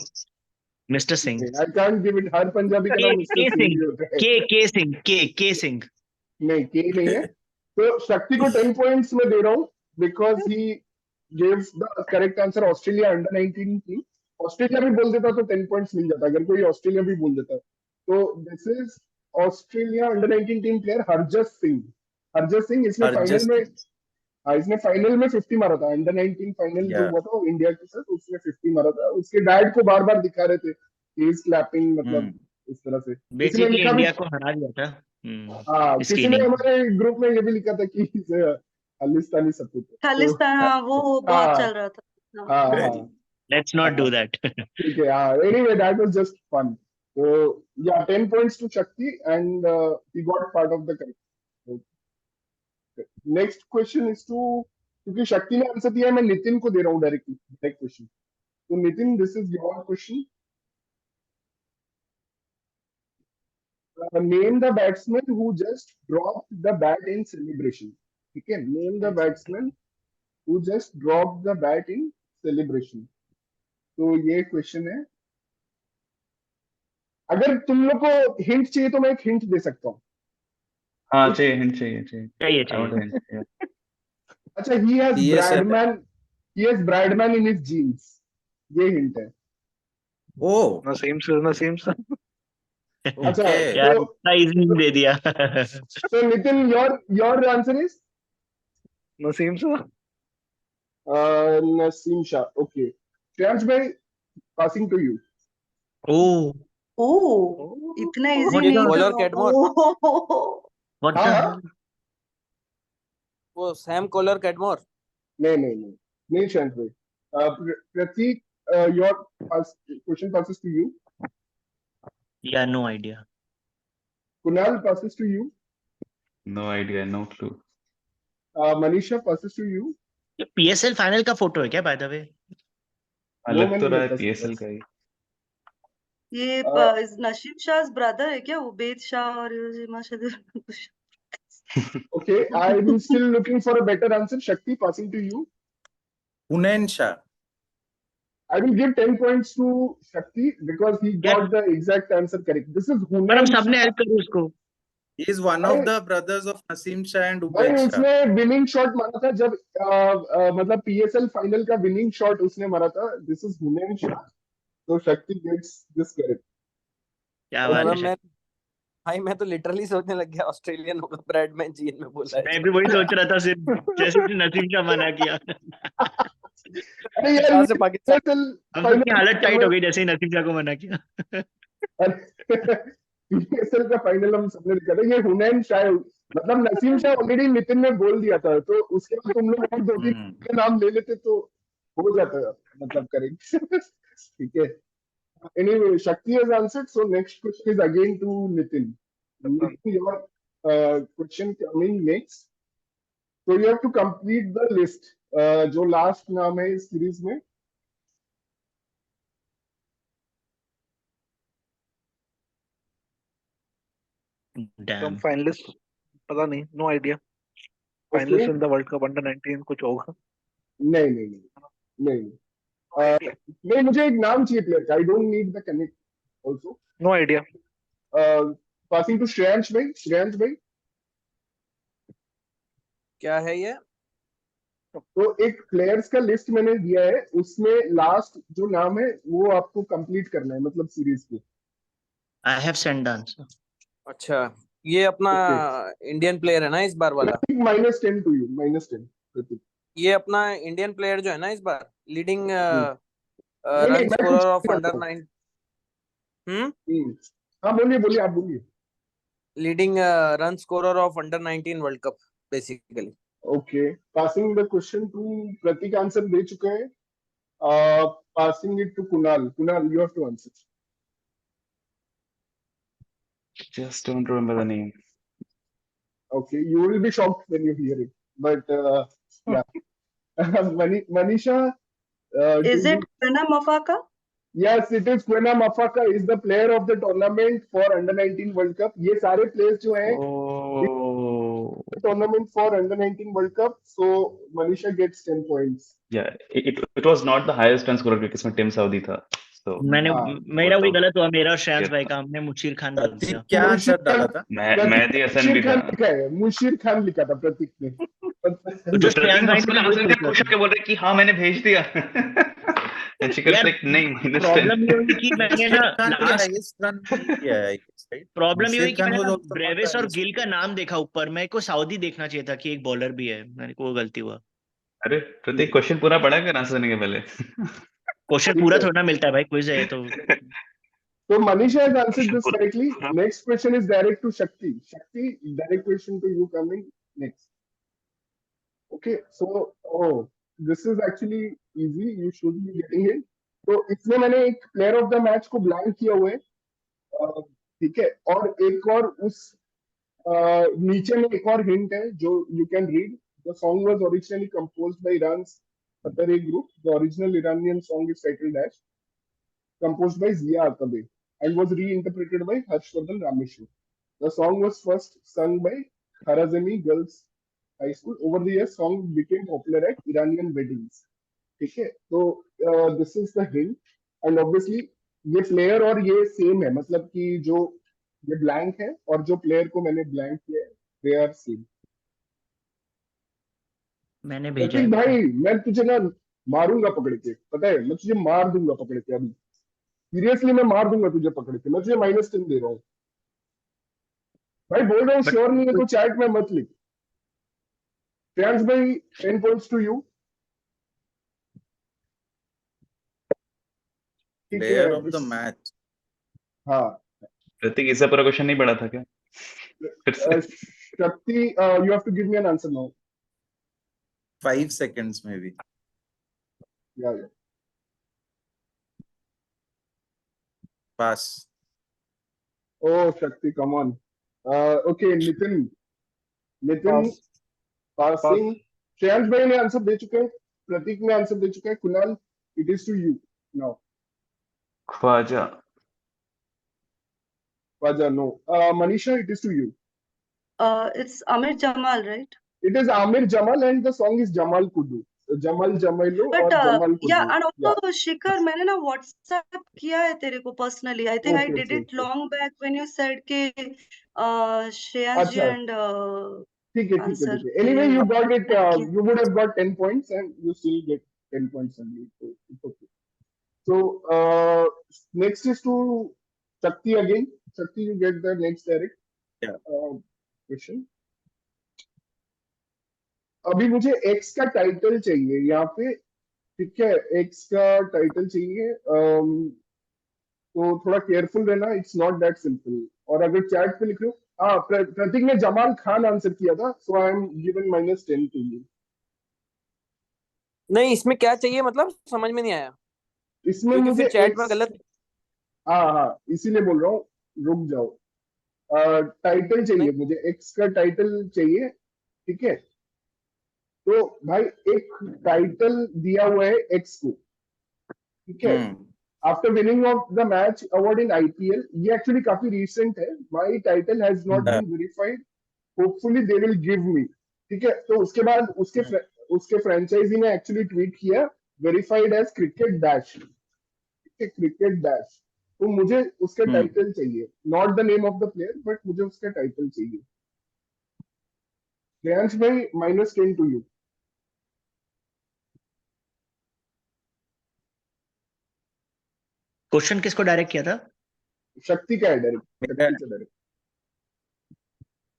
Mister Singh. I can't give it. हर पंजाबी का नाम मिस्टर सिंह ही होता है. के सिंह. के सिंह. नहीं के नहीं है. तो शक्ति को 10 पॉइंट्स में दे रहा हूँ because he gives the correct answer. Australia under 19 की. ऑस्ट्रेलिया भी बोल देता तो 10 पॉइंट्स मिल जाता अगर कोई ऑस्ट्रेलिया भी बोल देता. तो this is Australia under 19 team player Harjas Singh. इसने फाइनल में इसने फाइनल में 50 मारा था. अंडर 19 फाइनल जो हुआ था इंडिया के साथ उसमें 50 मारा था. उसके डैड को बार बार दिखा रहे थे ही इज क्लैपिंग, मतलब इस तरह से. किसी ने लिखा भी. इंडिया को हरा दिया था. हाँ किसी ने हमारे ग्रुप में ये भी लिखा था कि खालिस्तानी सपूत. खालिस्तान. हाँ वो बहुत चल रहा था. हाँ Let's not do that. ठीक है. anyway that was just fun. So yeah, 10 points to Shakti and he got part of the correct. Next question is to, क्योंकि शक्ति ने आंसर दिया है मैं नितिन को दे रहा हूँ डायरेक्ट क्वेश्चन. तो Nitin this is your question. Name the batsman who just dropped the bat in celebration. ठीक है. Name the batsman who just dropped the bat in celebration. तो ये क्वेश्चन है. अगर तुम लोग को हिंट चाहिए तो मैं एक हिंट दे सकता हूँ. हाँ चाहिए. अच्छा he has Bradman in his jeans. ये हिंट है. Oh, Naseem sir. अच्छा यार इतना इजी दे दिया. so Nitin your answer is Naseem sir. Naseem Shah. Okay. Shreyansh bhai, passing to you. Oh, Oh, इतना इजी What ये नहीं कॉलर था। कैटमोर, what हाँ the हाँ, hell? वो सैम कॉलर कैटमोर। नहीं Shreyansh bhai. Pratik, your question passes to you. Yeah, no idea. Kunal passes to you. No idea, no clue. Manisha passes to you. ये PSL final का photo है क्या by the way? वो लग मैं तो नहीं रहा है बता सकता। PSL का ही. ये नसीम शाह ब्रदर है क्या? उबैद शाह और माशाद। Okay, I'm still looking for a better answer. Shakti, passing to you. Hunain Shah. I will give 10 points to Shakti because he got the exact answer correct. This is पर हम Hunain सबने Shah. Help करी उसको. He is one of the brothers of Naseem Shah and भाई Ubaid Shah. उसने winning shot मारा था जब मतलब PSL फाइनल का विनिंग शॉट उसने मारा था. This is Hunain Shah. तो शक्ति गेट्स दिस करेक्ट. क्या बात है मतलब मैं भाई मैं तो लिटरली सोचने लग गया ऑस्ट्रेलियन होगा ब्रैड मैनजीन में बोला है. मैं भी वही सोच रहा था सिर्फ जैसे उसने नसीम का मना किया. अरे यार कहाँ से पाकिस्तान PSL हम सबकी हालत टाइट हो गई जैसे ही नसीम शाह को मना किया. PSL का फाइनल हम सबने देखा था. ये हुनैन शाह मतलब नसीम शाह ऑलरेडी नितिन ने बोल दिया था तो उसके बाद तुम लोग और दो तीन के नाम ले लेते तो हो जाता मतलब करेक्ट. ठीक है. Anyway, Shakti has answered, so next question is again to Nitin. Nitin, your question coming next. So you have to complete the list. जो last नाम है इस सीरीज में. Damn. Some finalists, पता नहीं, no idea. Finalists in the World Cup under-19 कुछ होगा. नहीं. नहीं मुझे एक नाम चाहिए प्लेयर का. I don't need the connect also. No idea. Passing to Shreyansh भाई. Shreyansh भाई. क्या है ये? तो एक प्लेयर्स का लिस्ट मैंने दिया है उसमें लास्ट जो नाम है वो आपको कंप्लीट करना है मतलब सीरीज की. I have sent the answer. अच्छा ये अपना इंडियन प्लेयर है ना इस बार वाला? -10 to you. -10. ये अपना इंडियन प्लेयर जो है ना इस बार लीडिंग नहीं, रन मैं स्कोरर कुछ ऑफ नहीं अंडर करता 9 हाँ बोलिए आप बोलिए. Leading run scorer of under 19 world cup basically. Okay. Passing the question to Prateek. Answer दे चुके हैं. Passing it to Kunal. Kunal you have to answer. Just don't remember the name. Okay, you will be shocked when you hear it. But yeah. Manisha. Is it Quena Mafaka? Yes, it is. Quena Mafaka is the player of the tournament for under-19 World Cup. ये सारे players जो हैं Oh, tournament for under-19 World Cup. So Manisha gets 10 points. yeah. It was not the highest run scorer क्योंकि इसमें Tim Saudi था. So मैंने हाँ. मेरा वही बताओ. गलत हुआ. मेरा और श्रेयांश Yes, भाई sir. का हमने मुशीर खान बोल प्रतीक दिया. क्या मुशीर आंसर डाला था? मैं SN भी था. लिखा है. मुशीर खान लिखा था प्रतीक ने. तो जो श्रेयांश भाई ने वही सोचा पूछ था. के बोल रहे कि हाँ मैंने भेज दिया. And she could यार like नहीं -10. प्रॉब्लम ये हुई कि मैंने ना मुशीर खान के लास्ट हाईएस्ट रन किया है राइट. प्रॉब्लम ये हुई मुशीर कि खान मैंने was ना also not ब्रेविस the और highest गिल का scorer. नाम देखा ऊपर. मेरे को सऊदी देखना चाहिए था कि एक बॉलर भी है. मेरे को वो गलती हुआ. अरे प्रतीक क्वेश्चन पूरा पढ़ा कर आंसर देने के पहले. क्वेश्चन पूरा थोड़ा मिलता है भाई. क्विज है ये तो. So Manisha has answered this पूरा- correctly. Next question is direct to Shakti. Shakti, direct question to you coming next. Okay, so this is actually easy. You should be getting it. तो इसमें मैंने एक player of the match को blank किया हुआ है. ठीक है. और एक और उस नीचे में एक और हिंट है जो you can read. The song was originally composed by Iran's Fateh group. The original Iranian song is titled as composed by Zia Atabe and was reinterpreted by Harshvardhan Rameshwar. The song was first sung by Kharazmi Girls High School. Over the years, song became popular at Iranian weddings. ठीक है. तो this is the hint and obviously ये player और ये same है मतलब कि जो ये ब्लैंक है और जो प्लेयर को मैंने ब्लैंक किया है दे आर सेम. मैंने भेजा प्रतीक है. भाई मैं तुझे ना मारूंगा पकड़ के. पता है मैं तुझे मार दूंगा पकड़ के. अभी सीरियसली मैं मार दूंगा तुझे पकड़ के. मैं तुझे -10 दे रहा हूँ भाई. बोल रहा हूँ But- श्योर नहीं है तो चैट में मत लिख. श्रेयांश भाई 10 points to you. ठीक है Player of the match. हाँ प्रतीक इससे पूरा क्वेश्चन नहीं पढ़ा था क्या फिर से Shakti you have to give me an answer now 5 seconds maybe. या Pass. Oh Shakti come on okay Nitin Pass. Passing Shreyansh भाई ने आंसर दे चुके हैं प्रतीक ने आंसर दे चुके हैं Kunal it is to you now Khawaja Waja, no. Manisha, it is to you. It's Amir Jamal, right? It is Amir Jamal and the song is Jamal Kudu. Jamal Jamailu But or Jamal Kudu. yeah, and also Shikhar, मैंने ना WhatsApp किया है तेरे को personally. I think I Okay, did okay, it okay. long back when you said कि श्रेयांश जी अच्छा and ठीक है answer anyway you got it Thank you. you would have got 10 points and you still get 10 points only so it's okay so next is to Shakti again Shakti you get the next direct question अभी मुझे X का title चाहिए यहाँ पे ठीक है X का title चाहिए तो थोड़ा केयरफुल रहना इट्स नॉट दैट सिंपल और अगर चैट पे लिख रहे हो हाँ प्रतीक ने जमाल खान आंसर किया था so I am given -10 to you नहीं इसमें क्या चाहिए मतलब समझ में नहीं आया इसमें क्योंकि मुझे फिर चैट X में गलत हाँ इसीलिए बोल रहा हूँ रुक जाओ टाइटल चाहिए मुझे X का टाइटल चाहिए ठीक है तो भाई एक टाइटल दिया हुआ है X को ठीक है after winning of the match award in IPL ये एक्चुअली काफी रिसेंट है my title has not been verified hopefully they will give me ठीक है तो उसके बाद उसके फ्रेंचाइजी ने एक्चुअली ट्वीट किया verified as cricket dash cricket dash तो मुझे उसका टाइटल चाहिए not the name of the player but मुझे उसका टाइटल चाहिए श्रेयांश भाई -10 टू यू क्वेश्चन किसको डायरेक्ट किया था शक्ति का है डायरेक्ट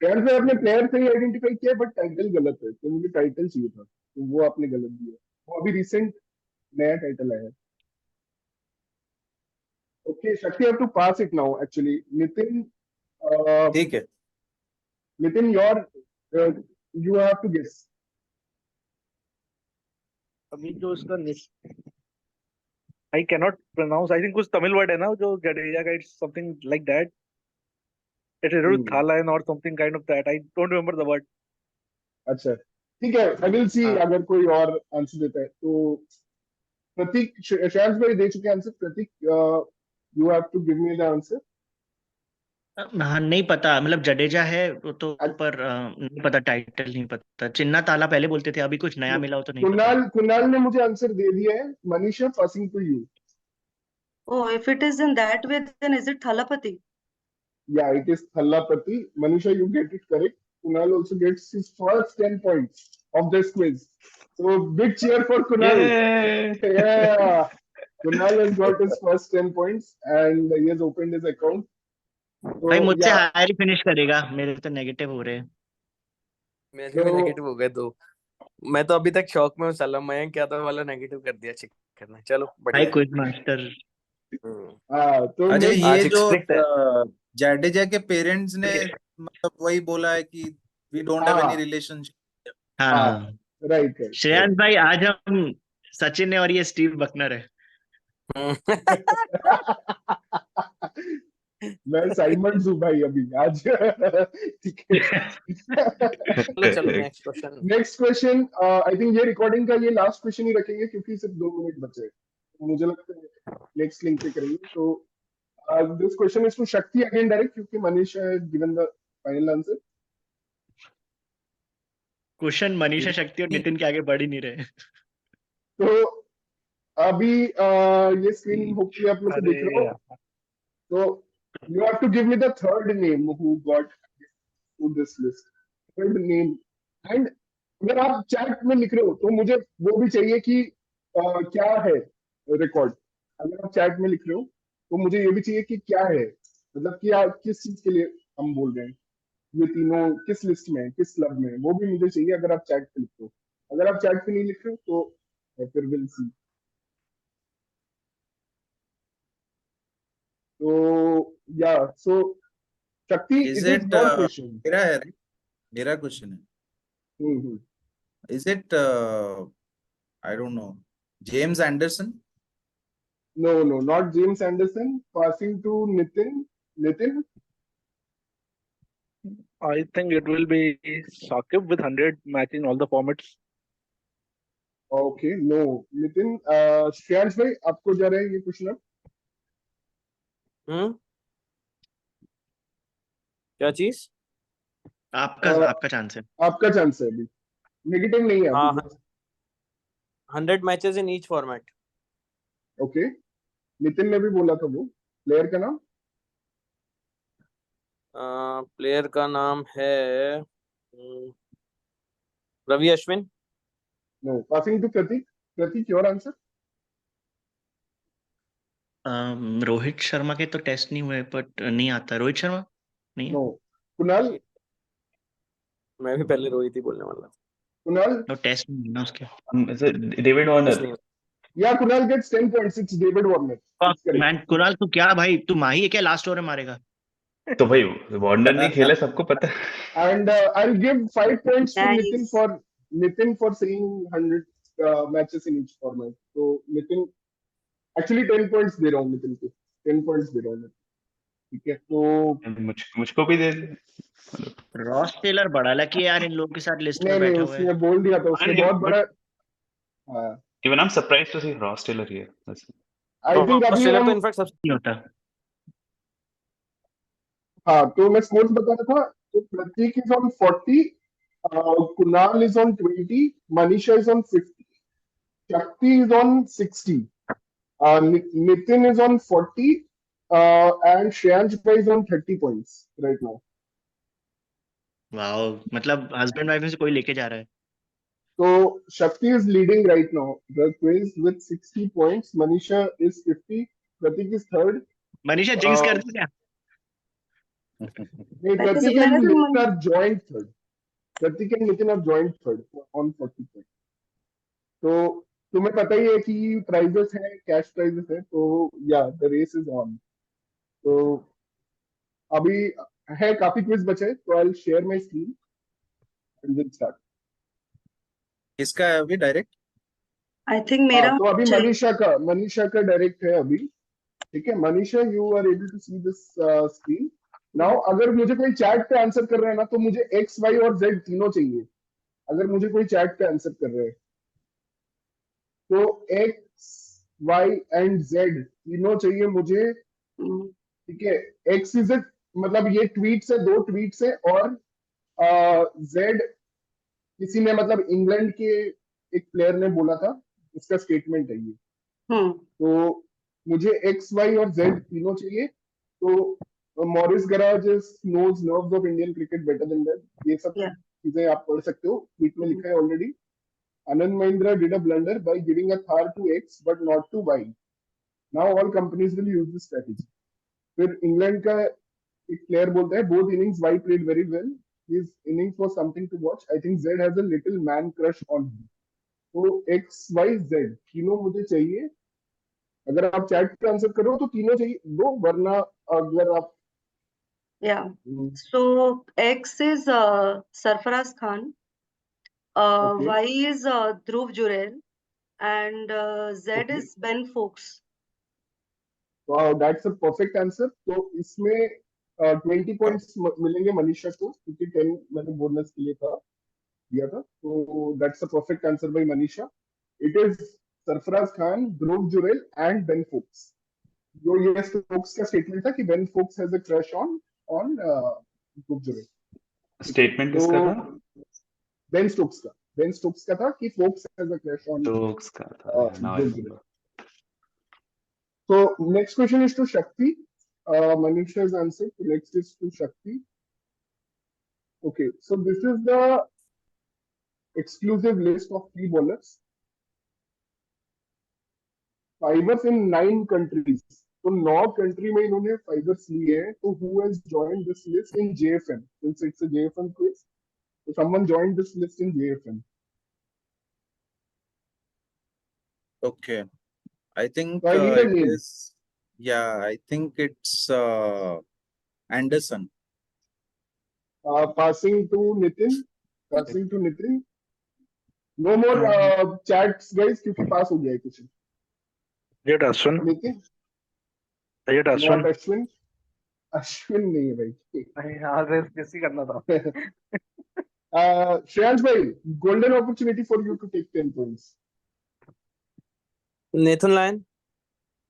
यार आपने प्लेयर से ही आइडेंटिफाई किया बट टाइटल गलत है तो मुझे टाइटल चाहिए था तो वो आपने गलत दिया वो अभी रिसेंट नया टाइटल आया है okay Shakti have to pass it now actually Nitin ठीक है Nitin your you have to guess अभी जो इसका I cannot pronounce. I think कुछ तमिल वर्ड है ना जो जडेजा का it's something like that. It is with Thalayan or something kind of that. I don't remember the word. अच्छा ठीक है आई विल सी अगर कोई और आंसर देता है तो प्रतीक श्रेयांश भाई दे चुके answer Pratik you have to give me the answer हाँ नहीं पता मतलब जडेजा है वो तो पर नहीं पता टाइटल नहीं पता चिन्ना ताला पहले बोलते थे अभी कुछ नया मिला हो तो नहीं पता कुणाल ने मुझे आंसर दे दिया है Manisha passing to you Oh, if it is in that way, then is it Thalapathy? Yeah, it is Thallapathy. Manisha, you get it correct. Kunal also gets his first 10 points of this quiz. So big cheer for Kunal. Yay! Yeah. Kunal has got his first 10 points and he has opened his account. So, भाई मुझसे yeah. Higher ही finish करेगा मेरे तो negative हो रहे हैं मेरे भी नेगेटिव हो गए तो मैं तो अभी तक शॉक में हूँ साला मयंक यादव वाला नेगेटिव कर दिया चेक करना चलो भाई बढ़िया क्विज मास्टर तो अच्छा next- ये आज जो strict है। जाडेजा के पेरेंट्स ने मतलब वही बोला है कि वी डोंट हैव हाँ। एनी रिलेशनशिप हाँ right. श्रेयांश भाई आज हम सचिन है और ये स्टीव बकनर है मैं साइमन हूँ भाई अभी आज ठीक है चलो next question next question I think ये रिकॉर्डिंग का ये लास्ट क्वेश्चन ही रखेंगे क्योंकि सिर्फ 2 मिनट बचे हैं तो मुझे लगता है नेक्स्ट लिंक पे करेंगे तो दिस क्वेश्चन इज टू शक्ति अगेन डायरेक्ट क्योंकि Manisha has given the final answer question Manisha शक्ति और नितिन के आगे बढ़ ही नहीं रहे तो अभी ये स्क्रीन होपफुली आप लोग को दिख रहा हो तो you have to give me the third name who got to this list third name and अगर आप चैट में लिख रहे हो तो मुझे वो भी चाहिए कि क्या है रिकॉर्ड अगर आप चैट में लिख रहे हो तो मुझे ये भी चाहिए कि क्या है मतलब कि आप किस चीज के लिए हम बोल रहे हैं ये तीनों किस लिस्ट में है किस क्लब में है वो भी मुझे चाहिए अगर आप चैट पे लिख रहे हो अगर आप चैट पे नहीं लिख रहे हो तो फिर will see So yeah, so Shakti, Is it is it your question. मेरा है right? मेरा question है. Mm-hmm. Is it I don't know, James Anderson? No, no, not James Anderson. Passing to Nitin. Nitin, I think it will be Saqib with 100 matching all the formats. okay, no. Nitin, Shreyansh भाई, आपको जा रहा है ये question अब? हम्म क्या चीज? आपका अ, आपका चांस है। आपका चांस है अभी, नेगेटिव नहीं है हाँ, अभी। 100 matches in each format. Okay, Nitin ने भी बोला था वो प्लेयर का नाम। प्लेयर का नाम है Ravi Ashwin. No, passing to Prateek. Prateek, your answer. Rohit Sharma के तो टेस्ट नहीं हुए, बट नहीं आता। रोहित शर्मा नहीं है। नो, कुणाल। मैं भी पहले रोहित ही बोलने वाला था। कुणाल, तो टेस्ट नहीं है ना उसके। Is it David Warner? Test नहीं है। या Kunal gets 10.6, David Warner. Man Kunal, तू क्या भाई, तू माही है क्या लास्ट ओवर में मारेगा? तो भाई वार्नर नहीं खेला, सबको पता है। And I'll give 5 points to Nice. Nitin for saying 100 matches in each format. So Nitin, actually 10 points दे रहा हूँ नितिन को, 10 points दे रहा हूँ मैं। ठीक है, तो मुझको भी दे दे। रॉस टेलर बड़ा लकी है यार, इन लोगों के साथ लिस्ट में नहीं बैठा हुआ उसने है। बोल दिया था, उसने बहुत बड़ा। Even I'm surprised to see Ross Taylor here. I think अभी ऑस्ट्रेलिया तो हम, इनफैक्ट सबसे नहीं होता। हाँ तो मैं स्कोर्स बता रहा था। तो Prateek is on 40, Kunal is on 20, Manisha is on 50, Shakti is on 60, Nitin is on 40, and Shreyansh Bhai is on 30 points right now. Wow, मतलब हस्बैंड वाइफ में से कोई लेके जा रहा है। So Shakti is leading right now the quiz with 60 points. Manisha is 50. Pratik is third. Manisha jinx कर दो क्या? नहीं, मैंने Pratik मैंने and तो Nitin are joint third. Pratik and Nitin are joint third on 40 points. तो तुम्हें पता ही है कि प्राइजेस है, कैश प्राइजेस है, तो या द रेस इज ऑन। तो अभी है काफी क्विज बचे, तो I will share my screen and then start. इसका है अभी डायरेक्ट? आई थिंक मेरा तो अभी चल मनीषा का डायरेक्ट है अभी। ठीक है Manisha, you are able to see this screen now. अगर मुझे कोई चैट पे आंसर कर रहा है ना, तो मुझे एक्स वाई और जेड तीनों चाहिए। अगर मुझे कोई चैट पे आंसर कर रहा है तो एक्स वाई एंड जेड तीनों चाहिए मुझे। ठीक है, एक्स इज इट, मतलब ये ट्वीट है, 2 ट्वीट है, और जेड किसी ने, मतलब इंग्लैंड के एक प्लेयर ने बोला था, इसका स्टेटमेंट है ये। तो मुझे एक्स वाई और जेड तीनों चाहिए। तो मॉरिस गराज knows nerves of Indian cricket better than that, ये सब Yeah. चीजें आप पढ़ सकते हो, ट्वीट में लिखा है already. Anand Mahindra did a blunder by giving a Thar to X but not to Y. Now all companies will use this strategy. फिर इंग्लैंड का एक प्लेयर बोलता है, both innings Y played very well. His innings was something to watch. I think Z has a little man crush on him. तो X, Y, Z तीनों मुझे चाहिए। अगर आप चैट पे आंसर करो तो तीनों चाहिए दो, वरना अगर आप so X is Sarfaraz Khan, Okay. Y is Dhruv Jurel, and Z Okay. is Ben Foakes. Wow, that's a perfect answer. तो इसमें 20 पॉइंट्स मिलेंगे मनीषा को, क्योंकि 10 मैंने बोनस के लिए दिया था। तो that's a perfect answer by Manisha. It is Sarfaraz Khan, Dhruv Jurel and Ben Foakes. जो ये फोक्स का स्टेटमेंट था कि Ben Foakes has a crush on Dhruv Jurel. Statement किसका था? बेन स्टोक्स का था कि Foakes has a crush on Stokes का था। Now I Dhruv Jurel. remember. So next question is to Shakti. Manisha's answer. Next is to Shakti. Okay, so this is the exclusive list of 3 bowlers. Fivers in 9 countries. तो 9 country में इन्होंने fibres लिए हैं। तो who has joined this list in JFM? Since it's a JFM quiz, so someone joined this list in JFM. Okay, I think So I need a it name. is Yeah, I think it's Anderson. Passing to Nitin. Passing to Nitin. No more chats, guys, क्योंकि पास हो गया है question. Yet Ashwin. Nitin, Yet not Ashwin. Ashwin. Ashwin नहीं है भाई. नहीं, हाँ race किसी करना था. Shreyansh bhai, golden opportunity for you to take 10 points. Nathan Lyon.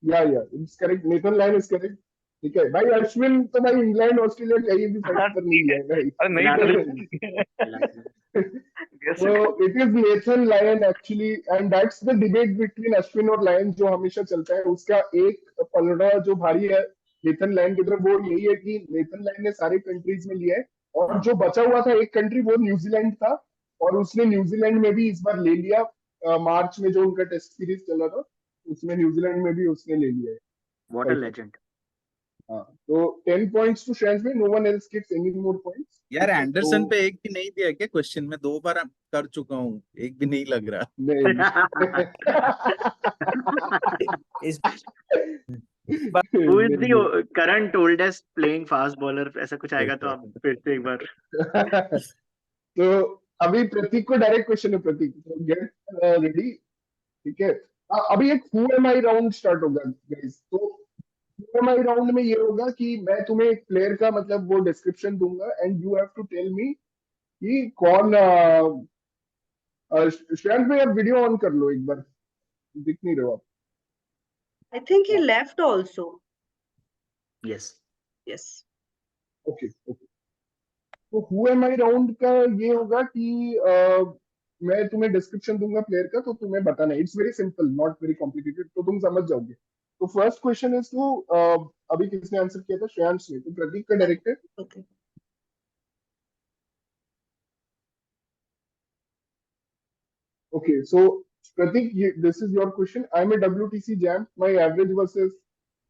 Yeah, it's correct. Nathan Lyon is correct. ठीक है भाई. अश्विन तो भाई इंग्लैंड ऑस्ट्रेलिया कहीं भी फाइट पर नहीं है भाई. अरे नहीं Guess So it is Nathan Lyon actually, and that's the debate between Ashwin और Lyon जो हमेशा चलता है. उसका एक पलड़ा जो भारी है नेथन लायन की तरफ, वो यही है कि नेथन लायन ने सारे कंट्रीज में लिया है, और जो बचा हुआ था एक कंट्री वो न्यूजीलैंड था, और उसने न्यूजीलैंड में भी इस बार ले लिया. मार्च में जो उनका टेस्ट सीरीज चला था उसमें न्यूजीलैंड में भी उसने ले लिया है. What a legend. हाँ, तो 10 points to Shreyansh bhai. No one else gets any more points. यार एंडरसन तो- पे एक भी नहीं दिया क्या क्वेश्चन? में 2 बार कर चुका हूँ, एक भी नहीं लग रहा. नहीं. इस Who is the current oldest playing fast bowler? ऐसा कुछ आएगा तो आप फिर से एक बार. तो अभी प्रतीक को डायरेक्ट क्वेश्चन है. प्रतीक, गेट रेडी. ठीक है. अभी एक who am I round start होगा गाइस. तो हु एम आई राउंड में ये होगा कि मैं तुम्हें एक प्लेयर का मतलब वो डिस्क्रिप्शन दूंगा, and you have to tell me कि कौन. श्रेयांश भाई आप वीडियो ऑन कर लो एक बार, दिख नहीं रहे हो आप. I think he left also. Yes. Yes. Okay. तो हु एम आई राउंड का ये होगा कि मैं तुम्हें डिस्क्रिप्शन दूंगा प्लेयर का, तो तुम्हें बताना है. It's very simple, not very complicated, तो तुम समझ जाओगे. तो फर्स्ट क्वेश्चन इज टू, अभी किसने आंसर किया था? श्रेयांश ने. तो प्रतीक का डायरेक्ट है. Okay. Okay, so Pratik, this is your question. I'm a WTC jam. My average versus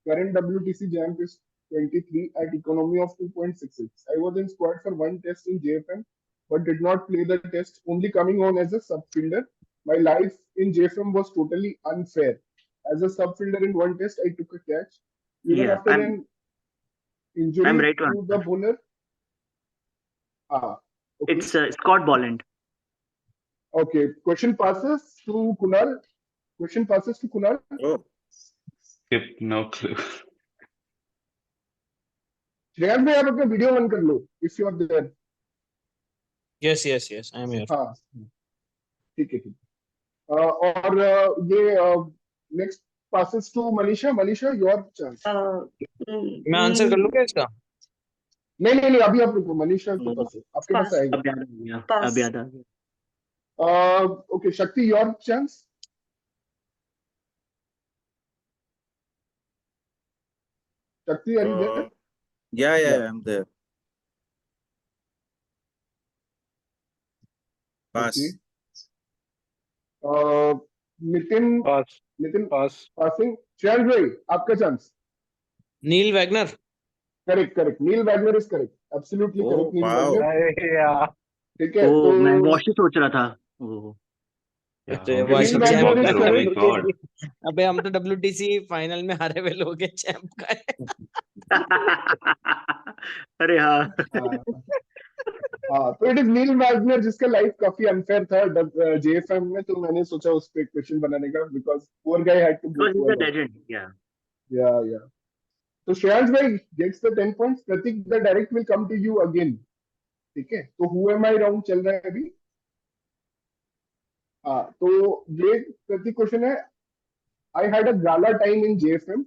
current WTC jam is 23 at economy of 2.66. I was in squad for one test in JFM, but did not play the test, only coming on as a subfielder. My life in JFM was totally unfair. As a subfielder in one test, I took a catch. Even Yeah, after an injury I'm right to to the answer. bowler. Okay. It's Scott Bolland. Okay. Question passes to Kunal. Oh, Skip, no clue. Shreyansh भाई आप अपना video on कर लो if you are there. yes, I am here. हाँ, ठीक है. और ये next passes to Manisha. Manisha, your chance. मैं आंसर कर लूँ क्या इसका? नहीं, अभी आप रुको. मनीषा के पास है, आपके पास Pass. आएगा. अब याद आ गया. Pass. अब याद आ गया. Okay, Shakti, your chance. Shakti, are you there? yeah, I'm there. Pass. Okay. Nitin pass. Pass. passing. Shreyansh भाई आपका chance. Neil Wagner. Correct. Neil Wagner is correct. Absolutely Oh, correct. Neil wow. Wagner. Yeah. ठीक है. ओ, मैं तो wash सोच रहा था. ओ. Yeah, तो ये how wash did Neil you Wagner forget? is Oh my correct. God. अबे हम तो WTC फाइनल में हारे हुए लोग हैं, चैंप का है. अरे हाँ. हाँ, तो इट इज नील वैगनर जिसका लाइफ काफी अनफेयर था जेएफएम में, तो मैंने सोचा उस पे क्वेश्चन बनाने का, because poor guy had to go Because he's a legend. Yeah. या. तो श्रेयांश भाई gets the 10 points. Pratik, the direct will come to you again. ठीक है. तो हु एम आई राउंड चल रहा है अभी. हाँ, तो ये प्रतीक क्वेश्चन है. I had a gala time in JFM.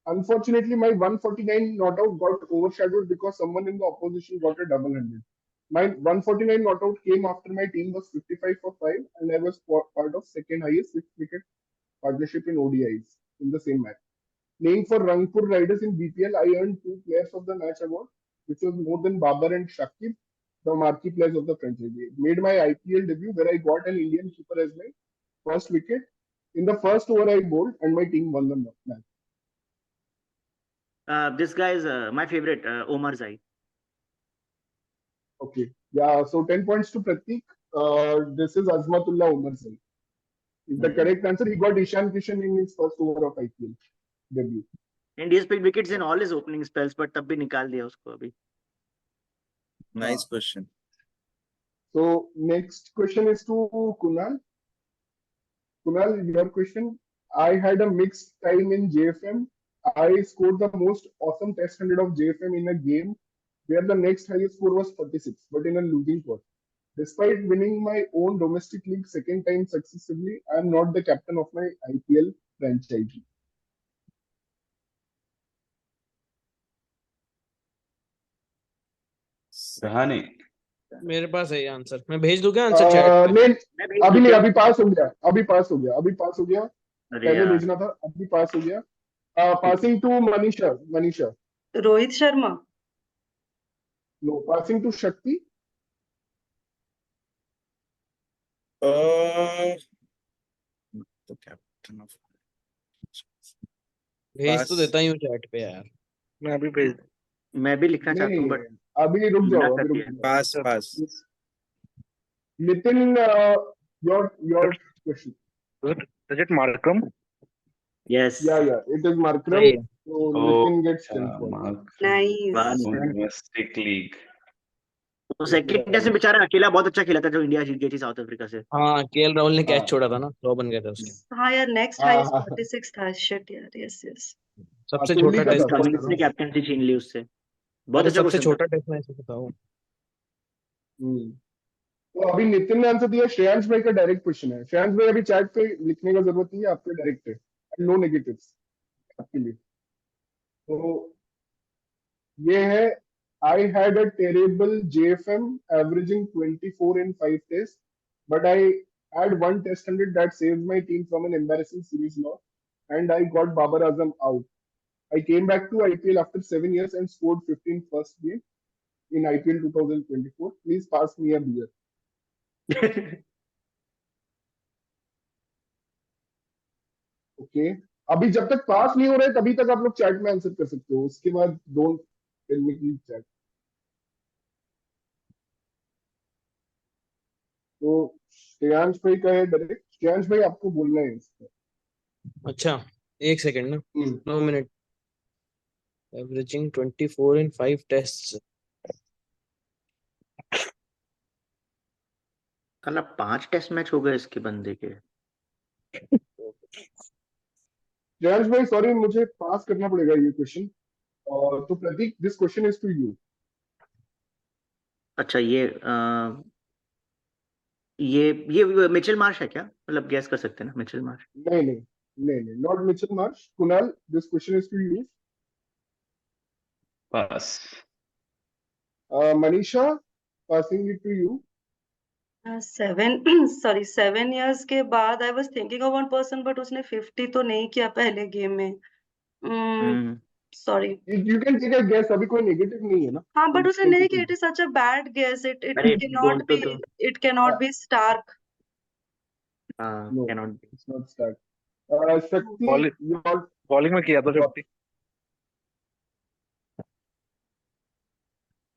Unfortunately, my 149 not out got overshadowed because someone in the opposition got a double 100. My 149 not out came after my team was 55 for 5, and I was part of second highest 6-wicket partnership in ODIs in the same match. Playing for Rangpur Riders in BPL, I earned 2 Players of the Match award, which was more than Babar and Shakib, the marquee players of the franchise. Made my IPL debut where I got an Indian keeper as my first wicket. In the first over, I bowled, and my team won the match. This guy is my favorite, Omar Zai. Okay. Yeah, so 10 points to Pratik. This is Azmatullah Omar Zai. Is the correct answer. He got Ishan Kishan in his first over of IPL debut. And he's picked wickets in all his opening spells, but तब भी निकाल दिया उसको अभी. Nice question. So next question is to Kunal. Kunal, your question. I had a mixed time in JFM. I scored the most awesome test 100 of JFM in a game where the next highest score was 46, but in a losing pot. Despite winning my own domestic league second time successively, I am not the captain of my IPL franchise. Sahane. मेरे पास है ये answer, मैं भेज दूं क्या answer chat पे? नहीं, मैं भेज अभी दूं नहीं, क्या? अभी पास हो गया, अभी पास हो गया, अभी पास हो गया. अरे पहले यार. भेजना था, अभी पास हो गया. Passing to Manisha. Manisha. Rohit Sharma. No, passing to Shakti. The captain of. भेज पास. तो देता ही हूँ चैट पे यार. मैं अभी भेज मैं भी लिखना चाहता हूँ, नहीं, बट अभी रुक मना जाओ, कर अभी रुक दिया. जाओ. Pass, pass. Nitin, your question. Is it Markram? Yes. Yeah, it is Markram. सही है. So Oh, Nitin gets 10 points. Mark. Nice. Oh, domestic league. तो सेकंड टेस्ट में बेचारा अकेला बहुत अच्छा खेला था जो इंडिया जीत गई थी साउथ अफ्रीका से. हाँ, केएल राहुल ने कैच हाँ. छोड़ा था ना, 100 बन गया था उसके. हाँ यार, नेक्स्ट हाँ, हाईएस्ट हाँ. 46 था. शिट यार. Yes yes. सबसे कोहली छोटा का था, टेस्ट कोहली मैच का. कमिंस ने कैप्टनसी छीन ली उससे. बहुत अरे अच्छा सबसे क्वेश्चन था. छोटा टेस्ट मैच बताओ. तो अभी नितिन ने आंसर दिया. श्रेयांश भाई का डायरेक्ट क्वेश्चन है. श्रेयांश भाई अभी चैट पे लिखने का जरूरत नहीं है, आपके डायरेक्ट है. नो नेगेटिव्स आपके लिए. तो ये है. I had a terrible JFM averaging 24 in 5 tests, but I had one test 100 that saved my team from an embarrassing series loss, and I got Babar Azam out. I came back to IPL after 7 years and scored 15 first game in IPL 2024. Please pass me a beer. Okay. अभी जब तक पास नहीं हो रहे तभी तक आप लोग चैट में आंसर कर सकते हो. उसके बाद डोंट टेल मी की चैट. तो श्रेयांश भाई का है डायरेक्ट. श्रेयांश भाई आपको बोलना है इसका. अच्छा, एक सेकंड ना. हम्म. 9 मिनट. Averaging 24 in 5 tests. कल 5 टेस्ट मैच हो गए इसके बंदे के. श्रेयांश भाई सॉरी, मुझे पास करना पड़ेगा ये क्वेश्चन. और तो Prateek, this question is to you. अच्छा, ये मिचेल मार्श है क्या? मतलब गैस कर सकते हैं ना, मिचेल मार्श. नहीं नहीं नहीं नहीं, not Mitchell Marsh. Kunal, this question is to you. Pass. Manisha, passing it to you. 7 years के बाद I was thinking of one person, but उसने 50 तो नहीं किया पहले गेम में. Sorry. You can take a guess. अभी कोई नेगेटिव नहीं है ना. हाँ, बट उसने नहीं किया. It is such a bad guess. It अरे कैनॉट बोल बी. तो. It cannot be Starc. No, cannot. It's not Starc. Shakti, your. Bowling में किया था 50.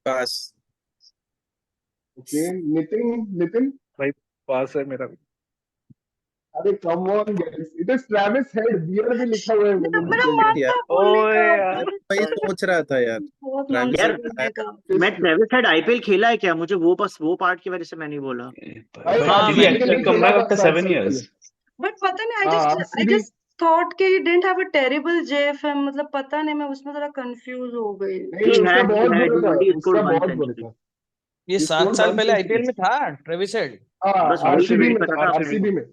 Pass. Okay. Nitin. Nitin. Pass है मेरा. अरे come on guys, it is Travis Head. Beer भी लिखा हुआ है मैंने मेरा नीचे. मन यार. था बोलने ओए का. यार. वही सोच रहा था यार. बहुत मन ट्रैविस था यार, बोलने का. मैं ट्रेविस हेड आईपीएल खेला है क्या? मुझे वो बस वो पार्ट की वजह से मैं नहीं बोला. भाई हाँ, Did he आरसीबी के actually लिए come खेला back था after 7 7 साल years? पहले. बट पता नहीं. हाँ, आई आरसीबी. जस्ट थॉट कि he didn't have a terrible JFM. मतलब पता नहीं, मैं उसमें थोड़ा कंफ्यूज हो गई. नहीं, उसका बहुत बुरा था. उसका बहुत बुरा था. ये He 7 scored साल 1 पहले century. आईपीएल में था ट्रेविस हेड. हाँ, बस वही आरसीबी नहीं में पता था. था. आरसीबी में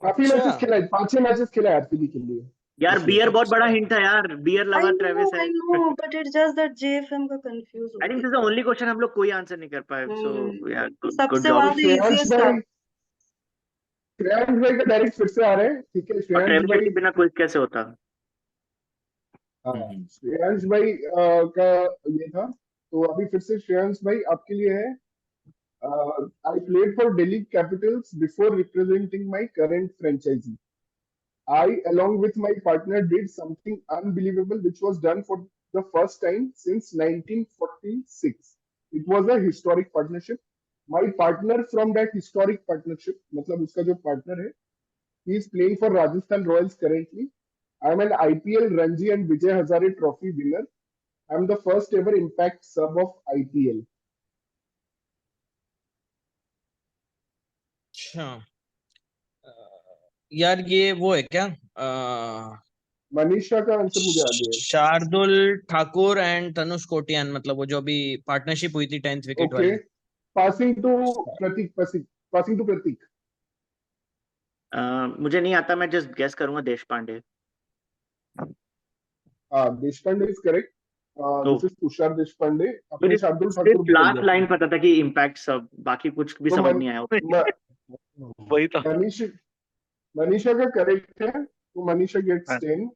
काफी अच्छा. मैचेस खेला है. 5-6 मैचेस खेला है आरसीबी के लिए. यार इसलिए. बियर बहुत बड़ा हिंट था यार. बियर आई लगा no Travis I Head. No but it's just that JFM का कंफ्यूज हो आई थिंक गई. This is the only question हम लोग कोई आंसर नहीं कर पाए. सो यार, गुड सबसे जॉब. वहां से श्रेयांश इजीएस्ट भाई. था. श्रेयांश भाई का डायरेक्ट फिर से आ रहे हैं. ठीक है, और श्रेयांश ट्रेविस हेड भाई. के बिना क्विज कैसे होता? हाँ, श्रेयांश भाई का ये था. तो अभी फिर से श्रेयांश भाई आपके लिए है. I played for Delhi Capitals before representing my current franchisee. I, along with my partner, did something unbelievable which was done for the first time since 1946. It was a historic partnership. My partner from that historic partnership, मतलब उसका जो partner है, he is playing for Rajasthan Royals currently. I am an IPL, Ranji and Vijay Hazare Trophy winner. I am the first ever impact sub of IPL. अच्छा यार ये वो है क्या मनीषा का आंसर मुझे आ गया है. शार्दुल ठाकुर एंड तनुष कोटियान, मतलब वो जो भी पार्टनरशिप हुई थी 10th विकेट Okay. वाली. Passing to Pratik. Passing to Pratik. मुझे नहीं आता, मैं जस्ट गेस करूंगा देश Pandey. Deshpande is correct. This is Tushar Deshpande. आपने मुझे शार्दुल सिर्फ ठाकुर भी लास्ट बोल लाइन दिया. पता था कि इम्पैक्ट सब, बाकी कुछ भी तो समझ नहीं आया. वही था. मनीषा का करेक्ट है, तो मनीषा गेट्स 10.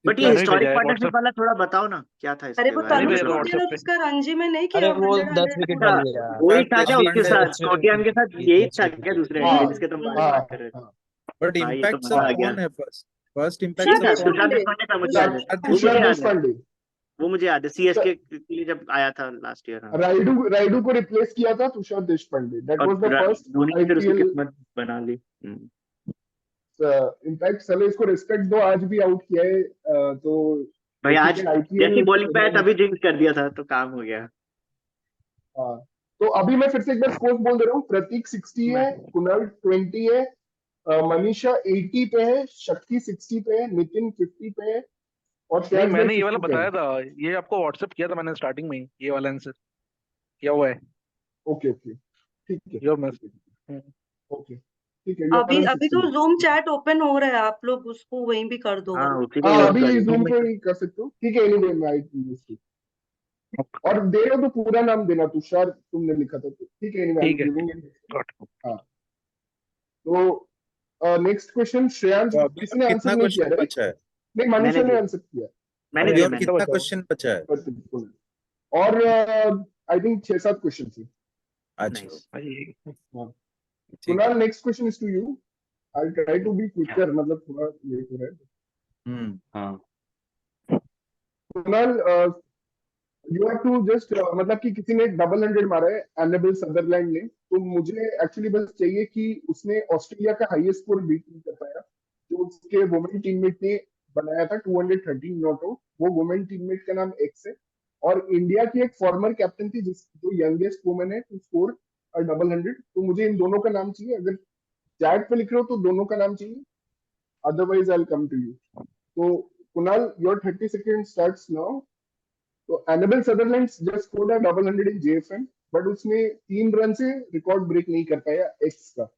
बट ये मैंने भी हिस्टोरिक भेजा है पार्टनरशिप WhatsApp. वाला थोड़ा बताओ ना, क्या था अरे इसके वो बारे में. मैंने तनुष भेजा था कोटियान WhatsApp पे. उसका रणजी में नहीं अरे किया वो 100 10 विकेट पूरा. वाली है. वही था क्या उसके देशपांडे साथ, 10 विकेट कोटियान के साथ वाली, यही 10 था विकेट क्या दूसरे हाँ, टीम जिसके तुम बारे में बात कर रहे थे. बट हाँ, ये तो इम्पैक्ट मजा सब आ गया. कौन है फर्स्ट ठीक इम्पैक्ट है, सब कौन तुषार है? देशपांडे का मुझे याद है, वो मुझे तुषार याद है, देशपांडे. वो मुझे याद है, सीएसके के लिए जब आया था लास्ट ईयर. राइडू को रिप्लेस किया था तुषार देशपांडे. दैट और वाज द फर्स्ट धोनी ने फिर उसकी आईपीएल. किस्मत बना ली. इनफैक्ट चलो इसको रिस्पेक्ट दो, आज भी आउट किया है. तो भाई ठीक आज है, आईपीएल. जैसी बॉलिंग पे आया तभी जिंक्स कर दिया था, तो काम हो गया. हाँ, तो अभी मैं फिर से एक बार स्कोर बोल दे रहा हूँ. प्रतीक 60 है, कुणाल 20 है, मनीषा 80 पे है, शक्ति 60 पे है, नितिन 50 पे है और नहीं, श्रेयांश भाई मैंने ये वाला 50 पे है. बताया था, ये आपको व्हाट्सएप किया था मैंने स्टार्टिंग में ही, ये वाला आंसर किया हुआ है. ओके ओके, ठीक है. Your miss. ओके ठीक है. You are अभी on अभी 60. तो जूम चैट ओपन हो रहा है, आप लोग उसको वहीं भी कर दो. हाँ, उसी हाँ, को अभी यूज जूम कर पे ही कर सकते हो. ठीक है, एनीवे मैं और दे रहे हो तो पूरा नाम देना. तुषार तुमने लिखा था, तो ठीक है. एनीवे आई ठीक है. Am giving it. Got हाँ, तो नेक्स्ट क्वेश्चन. श्रेयांश, तो अभी किसी ने कितना आंसर नहीं किया, क्वेश्चन राइट? बचा है? नहीं, मनीषा मैंने ने दिया. आंसर किया. मैंने अभी दिया, और मैंने. कितना क्वेश्चन बचा है? बिल्कुल. और आई थिंक 6-7 क्वेश्चन थी. अच्छा, Nice. ठीक है. Kunal, next question is to you. I try to be quicker, मतलब थोड़ा लेट हो रहा है. हाँ. Kunal, you have to just, मतलब कि किसी ने डबल 100 मारा है, एनेबल सदरलैंड ने. तो मुझे एक्चुअली बस चाहिए कि उसने ऑस्ट्रेलिया का हाईएस्ट स्कोर बीट नहीं कर पाया, जो उसके वुमेन टीममेट ने बनाया था 213 नॉट आउट. वो वुमेन टीममेट का नाम एक्स है, और इंडिया की एक फॉर्मर कैप्टन थी जो यंगेस्ट वुमेन है टू स्कोर डबल 100. तो मुझे इन दोनों का नाम चाहिए. अगर चैट पे लिख रहे हो तो दोनों का नाम चाहिए, otherwise I will come to you. तो Kunal, your 30 second starts now. तो Annabel Sutherland just scored a double 100 in JFM, but उसने 3 रन से रिकॉर्ड ब्रेक नहीं कर पाया एक्स का.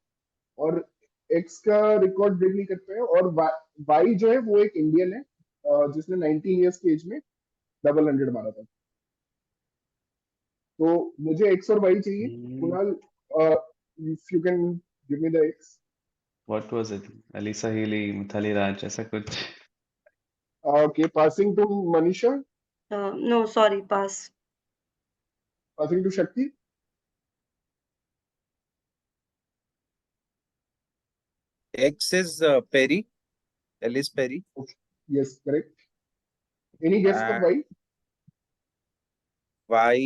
और एक्स का रिकॉर्ड ब्रेक नहीं कर पाया. और वाई जो है वो एक इंडियन है, जिसने 19 इयर्स की एज में डबल 100 मारा था. तो मुझे एक्स और वाई चाहिए. Kunal, if you can give me the X. What was it? Alisa Healy, Mithali Raj, ऐसा कुछ. Okay, passing to Manisha. No sorry, pass. Passing to Shakti. X is Perry, Ellis Perry. Yes, correct. Any guess for Y? Why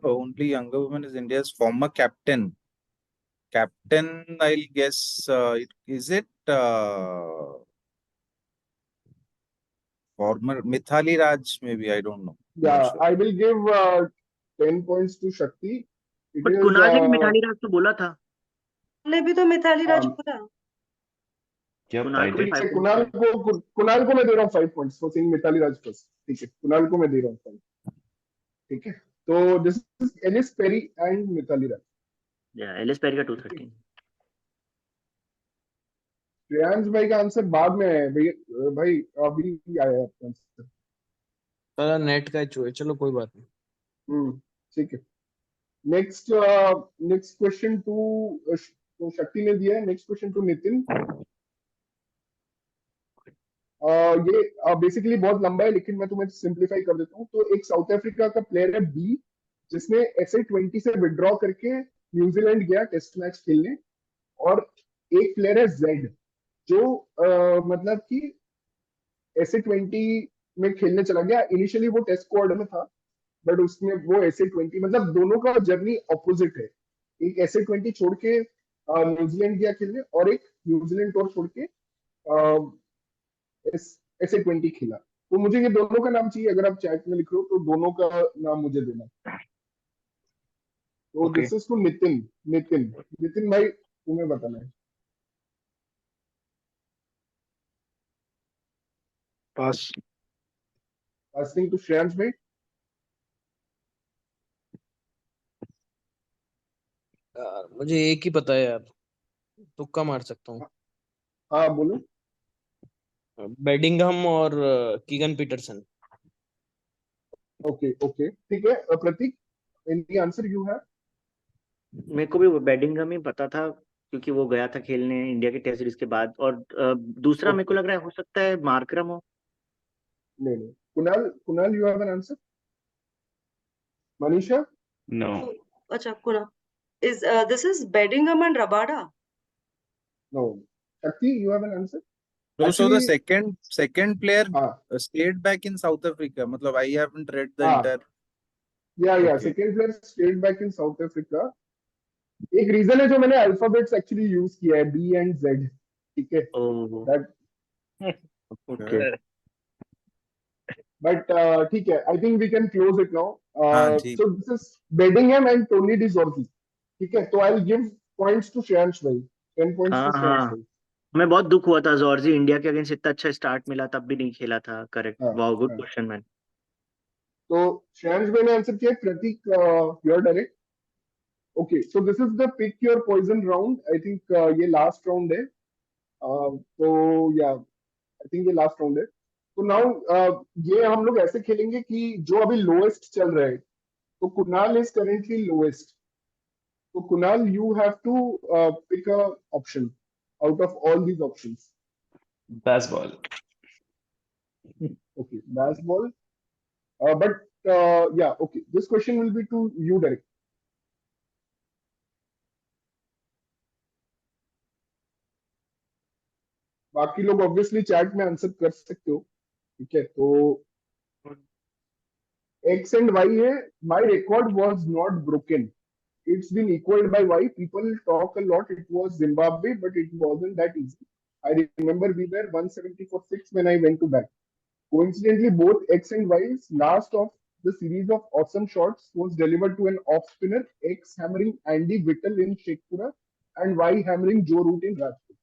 only younger woman is India's former captain? Captain, I'll guess. Is it former Mithali Raj? Maybe, I don't know. Not Yeah, sure. I will give 10 points to Shakti. It but is, Kunal ने भी मिताली राज तो बोला था. ने भी तो मिताली राज हाँ. बोला. Yep, कुणाल I को भी did. 5 कुणाल को मैं दे रहा हूँ 5 points for saying Mithali Raj first. ठीक है, कुणाल को मैं दे रहा हूँ 5. ठीक है, तो this is Ellyse Perry and Mithali Raj. या एलिस पेरी का 213. श्रेयांश भाई का आंसर बाद में है भाई अभी आया है आपका आंसर. चलो नेट का इशू है, चलो कोई बात नहीं. ठीक है. नेक्स्ट क्वेश्चन टू शक्ति ने दिया है. Next question to Nitin. ये बेसिकली बहुत लंबा है, लेकिन मैं तुम्हें सिंप्लीफाई कर देता हूँ. तो एक साउथ अफ्रीका का प्लेयर है बी, जिसने SA-20 से विड्रॉ करके न्यूजीलैंड गया टेस्ट मैच खेलने. और एक प्लेयर है जेड, जो मतलब कि SA-20 में खेलने चला गया. इनिशियली वो टेस्ट स्क्वाड में था, बट उसमें वो SA-20, मतलब दोनों का जर्नी ऑपोजिट है. एक SA-20 छोड़ के न्यूजीलैंड गया खेलने, और एक न्यूजीलैंड टूर छोड़ के ऐसे 20 खेला। तो मुझे ये दोनों का नाम चाहिए, अगर आप चैट में लिख रहे हो तो दोनों का नाम मुझे देना। तो Okay. This is to Nitin. Nitin भाई तुम्हें बताना है। Pass. पासिंग टू श्रेयांश भाई। मुझे एक ही पता है यार, तुक्का मार सकता हूँ। हाँ बोलो। बेडिंगहम और कीगन पीटरसन। ओके ओके ठीक है। प्रतीक, एनी आंसर यू हैव? मेरे को भी बेडिंगहम ही पता था, क्योंकि वो गया था खेलने इंडिया के टेस्ट सीरीज के बाद। और दूसरा मेरे को लग रहा है हो सकता है मार्करम हो। नहीं। Kunal you have an answer? Manisha? No. अच्छा कुना is this is Bellingham and Rabada. No. Shakti, you have an answer? No, so the Actually, second player हाँ stayed back in South Africa. मतलब I haven't read the हाँ entire. या Okay. Second player state back in south Africa. एक reason है जो मैंने alphabets actually use किया है, बी एंड जेड, ठीक है। Oh that okay. बट ठीक है, I think we can close it now. हाँ ठीक। So this is Bedingham and Tony de Zorzi, ठीक है। तो I will give points to Shreyansh भाई, 10 पॉइंट्स हाँ टू श्रेयांश हाँ, भाई। हमें बहुत दुख हुआ था जॉर्जी इंडिया के अगेंस्ट इतना अच्छा स्टार्ट मिला तब भी नहीं खेला था। करेक्ट, हाँ वाओ, गुड हाँ। Question man. तो श्रेयांश भाई ने आंसर किया। Prateek, your direct. Okay, so this is the pick your poison round. I think ये लास्ट राउंड है। तो या आई थिंक ये लास्ट राउंड है। तो नाउ ये हम लोग ऐसे खेलेंगे कि जो अभी लोएस्ट चल रहा है, तो कुणाल इज करेंटली लोएस्ट। तो Kunal, you have to pick a option out of all these options. Baseball. Okay, basketball. But या okay, this question will be to you direct. बाकी लोग ऑब्वियसली चैट में आंसर कर सकते हो, ठीक है। तो एक्स एंड वाई है। My record was not broken, it's been equaled by Y. People talk a lot. It was Zimbabwe, but it wasn't that easy. I remember we were 170 for 6 when I went to bat. Coincidentally, both X and Y's last of the series of awesome shots was delivered to an off spinner, X hammering Andy Whittle in Sheikhpura and Y hammering Joe Root in Rajput.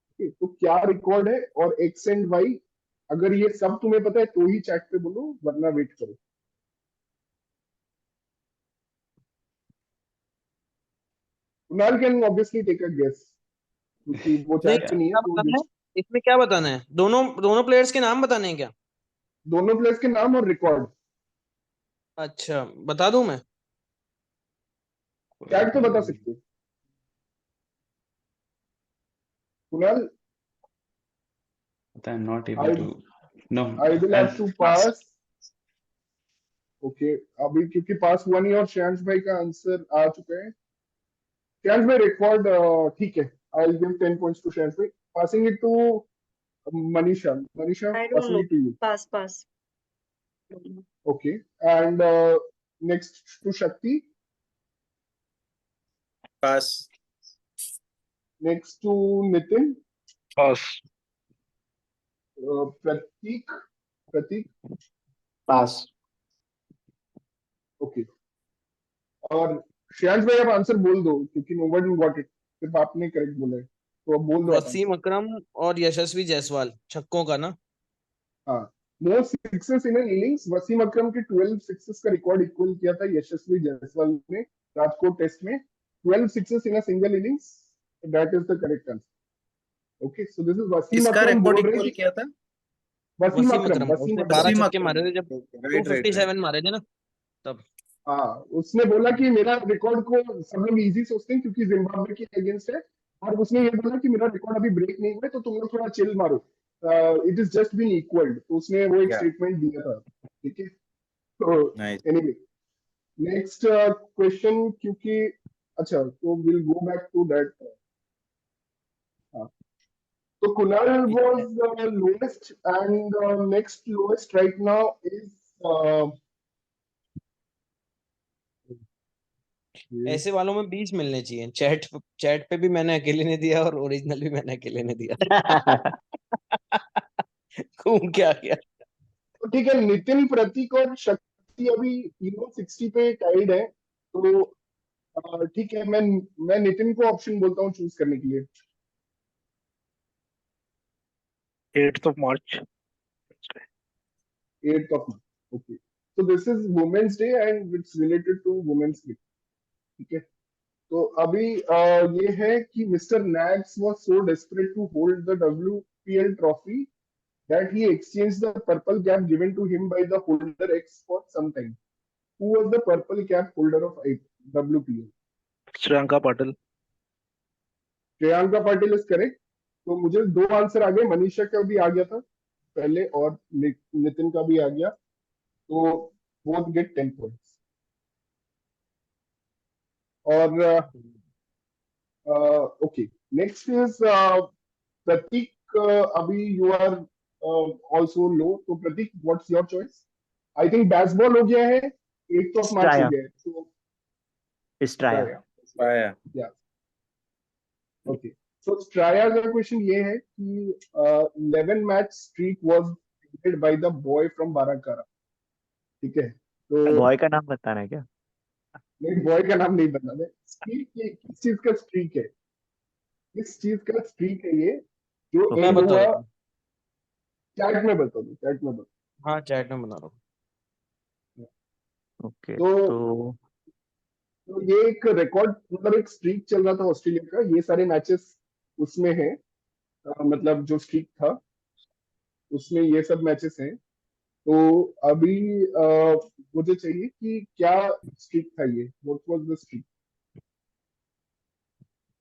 Okay, तो क्या record है और X and Y? अगर ये सब तुम्हें पता है तो ही चैट पे बोलो, वरना वेट करो। Kunal can obviously take a guess, क्योंकि वो नहीं, चैट पे नहीं है क्या तो बताना है इसमें, क्या बताना है? दोनों दोनों प्लेयर्स के नाम बताने हैं क्या? दोनों प्लेयर्स के नाम और रिकॉर्ड। अच्छा, बता दूं मैं? चैट तो बता सकते हो Kunal. I'm not able I to. No. I will have to Pass. Pass. Okay, अभी क्योंकि पास हुआ नहीं और श्रेयांश भाई का आंसर आ चुका है। श्रेयांश भाई रिकॉर्ड, ठीक है। I will give 10 points to Shreyansh भाई। Passing it to Manisha. Manisha, I don't passing know. It to you. Pass. Okay, and next to Shakti, Pass. Next to Nitin, Pass. Prateek, pass. Okay. और श्रेयांश भाई आप आंसर बोल दो, क्योंकि नोबडी गॉट इट, सिर्फ आपने करेक्ट बोला है, तो अब बोल दो आप वसीम आंसर। अकरम और यशस्वी जायसवाल, छक्कों का ना? हाँ, most sixes in an innings. Wasim Akram के 12 सिक्सेस का रिकॉर्ड इक्वल किया था यशस्वी जायसवाल ने राजकोट टेस्ट में। 12 sixes in a single innings, that is the correct answer. Okay, so this is Wasim इसका अकरम रिकॉर्ड बोल रहे इक्वल कि किया था? वसीम वसीम अकरम, अकरम, वसीम उसने अकरम। 12 वसीम छक्के मारे थे जब राइट राइट 257 मारे थे ना तब। हाँ, उसने बोला कि मेरा रिकॉर्ड को सब लोग इजी सोचते हैं क्योंकि जिम्बाब्वे के अगेंस्ट है, और उसने ये बोला कि मेरा रिकॉर्ड अभी ब्रेक नहीं हुआ है, तो तुम लोग थोड़ा चिल मारो, it is just been equalled. तो उसने वो एक Yeah. स्टेटमेंट दिया था, ठीक है। तो Nice. एनीवे, नेक्स्ट क्वेश्चन, क्योंकि अच्छा, तो will go back to that. तो Kunal was lowest and next lowest right now is ऐसे वालों में 20 मिलने चाहिए। चैट पे भी मैंने अकेले ने दिया और ओरिजिनल भी मैंने अकेले ने दिया। हूँ क्या क्या। तो ठीक है, नितिन, प्रतीक और शक्ति अभी तीनों 60 पे टाइड है। तो ठीक है, मैं नितिन को ऑप्शन बोलता हूँ चूज करने के लिए। 8th of March. 8th of March. Okay. So this is Women's Day and it's related to Women's Day. ठीक है। तो अभी ये है कि mister नैग्स was so desperate to hold the WPL trophy that he exchanged the purple cap given to him by the holder X for some time. Who was the purple cap holder of WPL? Shriyanka Patil. Priyanka Patil is correct. तो मुझे दो answer आ गए, मनीषा का भी आ गया था पहले और नितिन का भी आ गया। तो बोथ गेट 10 पॉइंट्स। और ओके, नेक्स्ट इज प्रतीक। अभी यू आर आल्सो लो, तो Prateek what's your choice? I think baseball हो गया है, 8th of March हो स्ट्राया। गया है। तो स्ट्राया। Straya. या ओके, सो स्ट्राया का क्वेश्चन ये है कि 11 match streak was ended by the boy from बाराकारा। ठीक है, तो बॉय का नाम बताना है क्या? नहीं, बॉय का नाम नहीं बताना है। स्ट्रीक किस चीज का स्ट्रीक है, किस चीज का स्ट्रीक है ये जो ओके। मैं एंड बता हुआ? रहा हूँ। चैट में बता दो, चैट में बता हाँ चैट में बना रहा हूँ। ओके, दो। तो तो ये एक रिकॉर्ड, मतलब एक स्ट्रीक चल रहा था ऑस्ट्रेलिया का, ये सारे मैचेस उसमें है। मतलब जो स्ट्रीक था उसमें ये सब मैचेस हैं। तो अभी मुझे चाहिए कि क्या स्ट्रीक था ये, what was the streak?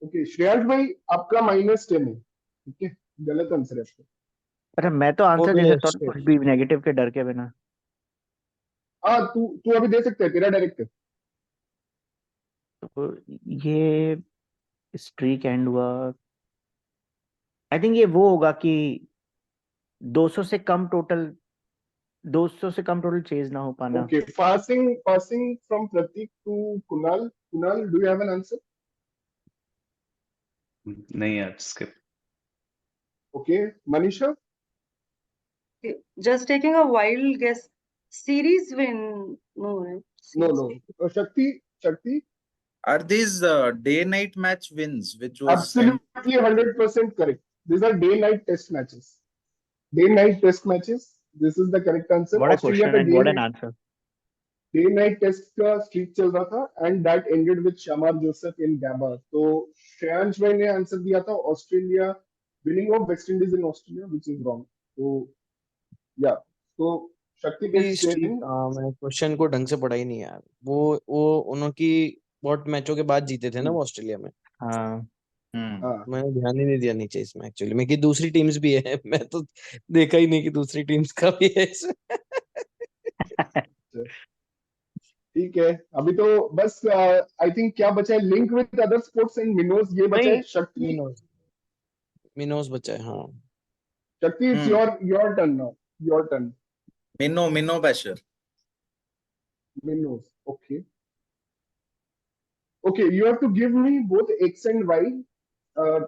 Okay, Shreyansh भाई आपका -10 है। ठीक है, गलत आंसर है आपका। अच्छा, मैं तो वो आंसर भी दे है सकता हूँ कुछ भी नेगेटिव के डर के बिना। हाँ, तू तू अभी दे सकता है, तेरा डायरेक्ट है। तो ये स्ट्रीक एंड हुआ, आई थिंक ये वो होगा कि 200 से कम टोटल, 200 से कम टोटल चेज ना हो पाना। Okay, passing from Prateek to Kunal. Kunal, do you have an answer? नहीं यार, skip. Okay, Manisha. Just taking a wild guess. Series win? No, right? No Series. No, Shakti. Are these day-night match wins, which was sent? Absolutely 100% correct. These are day-night test matches. Day-night test matches. This is the correct answer. What a Australia question पे and what an answer. Day night test का streak चल रहा था and that ended with Shamar Joseph in Gabba. तो श्रेयांश भाई ने answer दिया था Australia winning of West Indies in Australia, which is wrong. तो या, तो शक्ति गेट्स 10। मैंने क्वेश्चन को ढंग से पढ़ा ही नहीं यार। वो उनकी बहुत मैचों के बाद जीते थे ना वो ऑस्ट्रेलिया में। हाँ, हाँ, मैंने ध्यान ही नहीं दिया नीचे इसमें एक्चुअली में कि दूसरी टीम्स भी है। मैं तो देखा ही नहीं कि दूसरी टीम्स का भी है इसमें। ठीक है। अभी तो बस आई थिंक क्या बचा है, link with other sports and minnows, ये बचा नहीं, है। शक्ति, मिनोज बचा है हाँ। Shakti, it's your turn now, your turn. Minnow Basher. Minnows, okay. Okay, you have to give me both X and Y.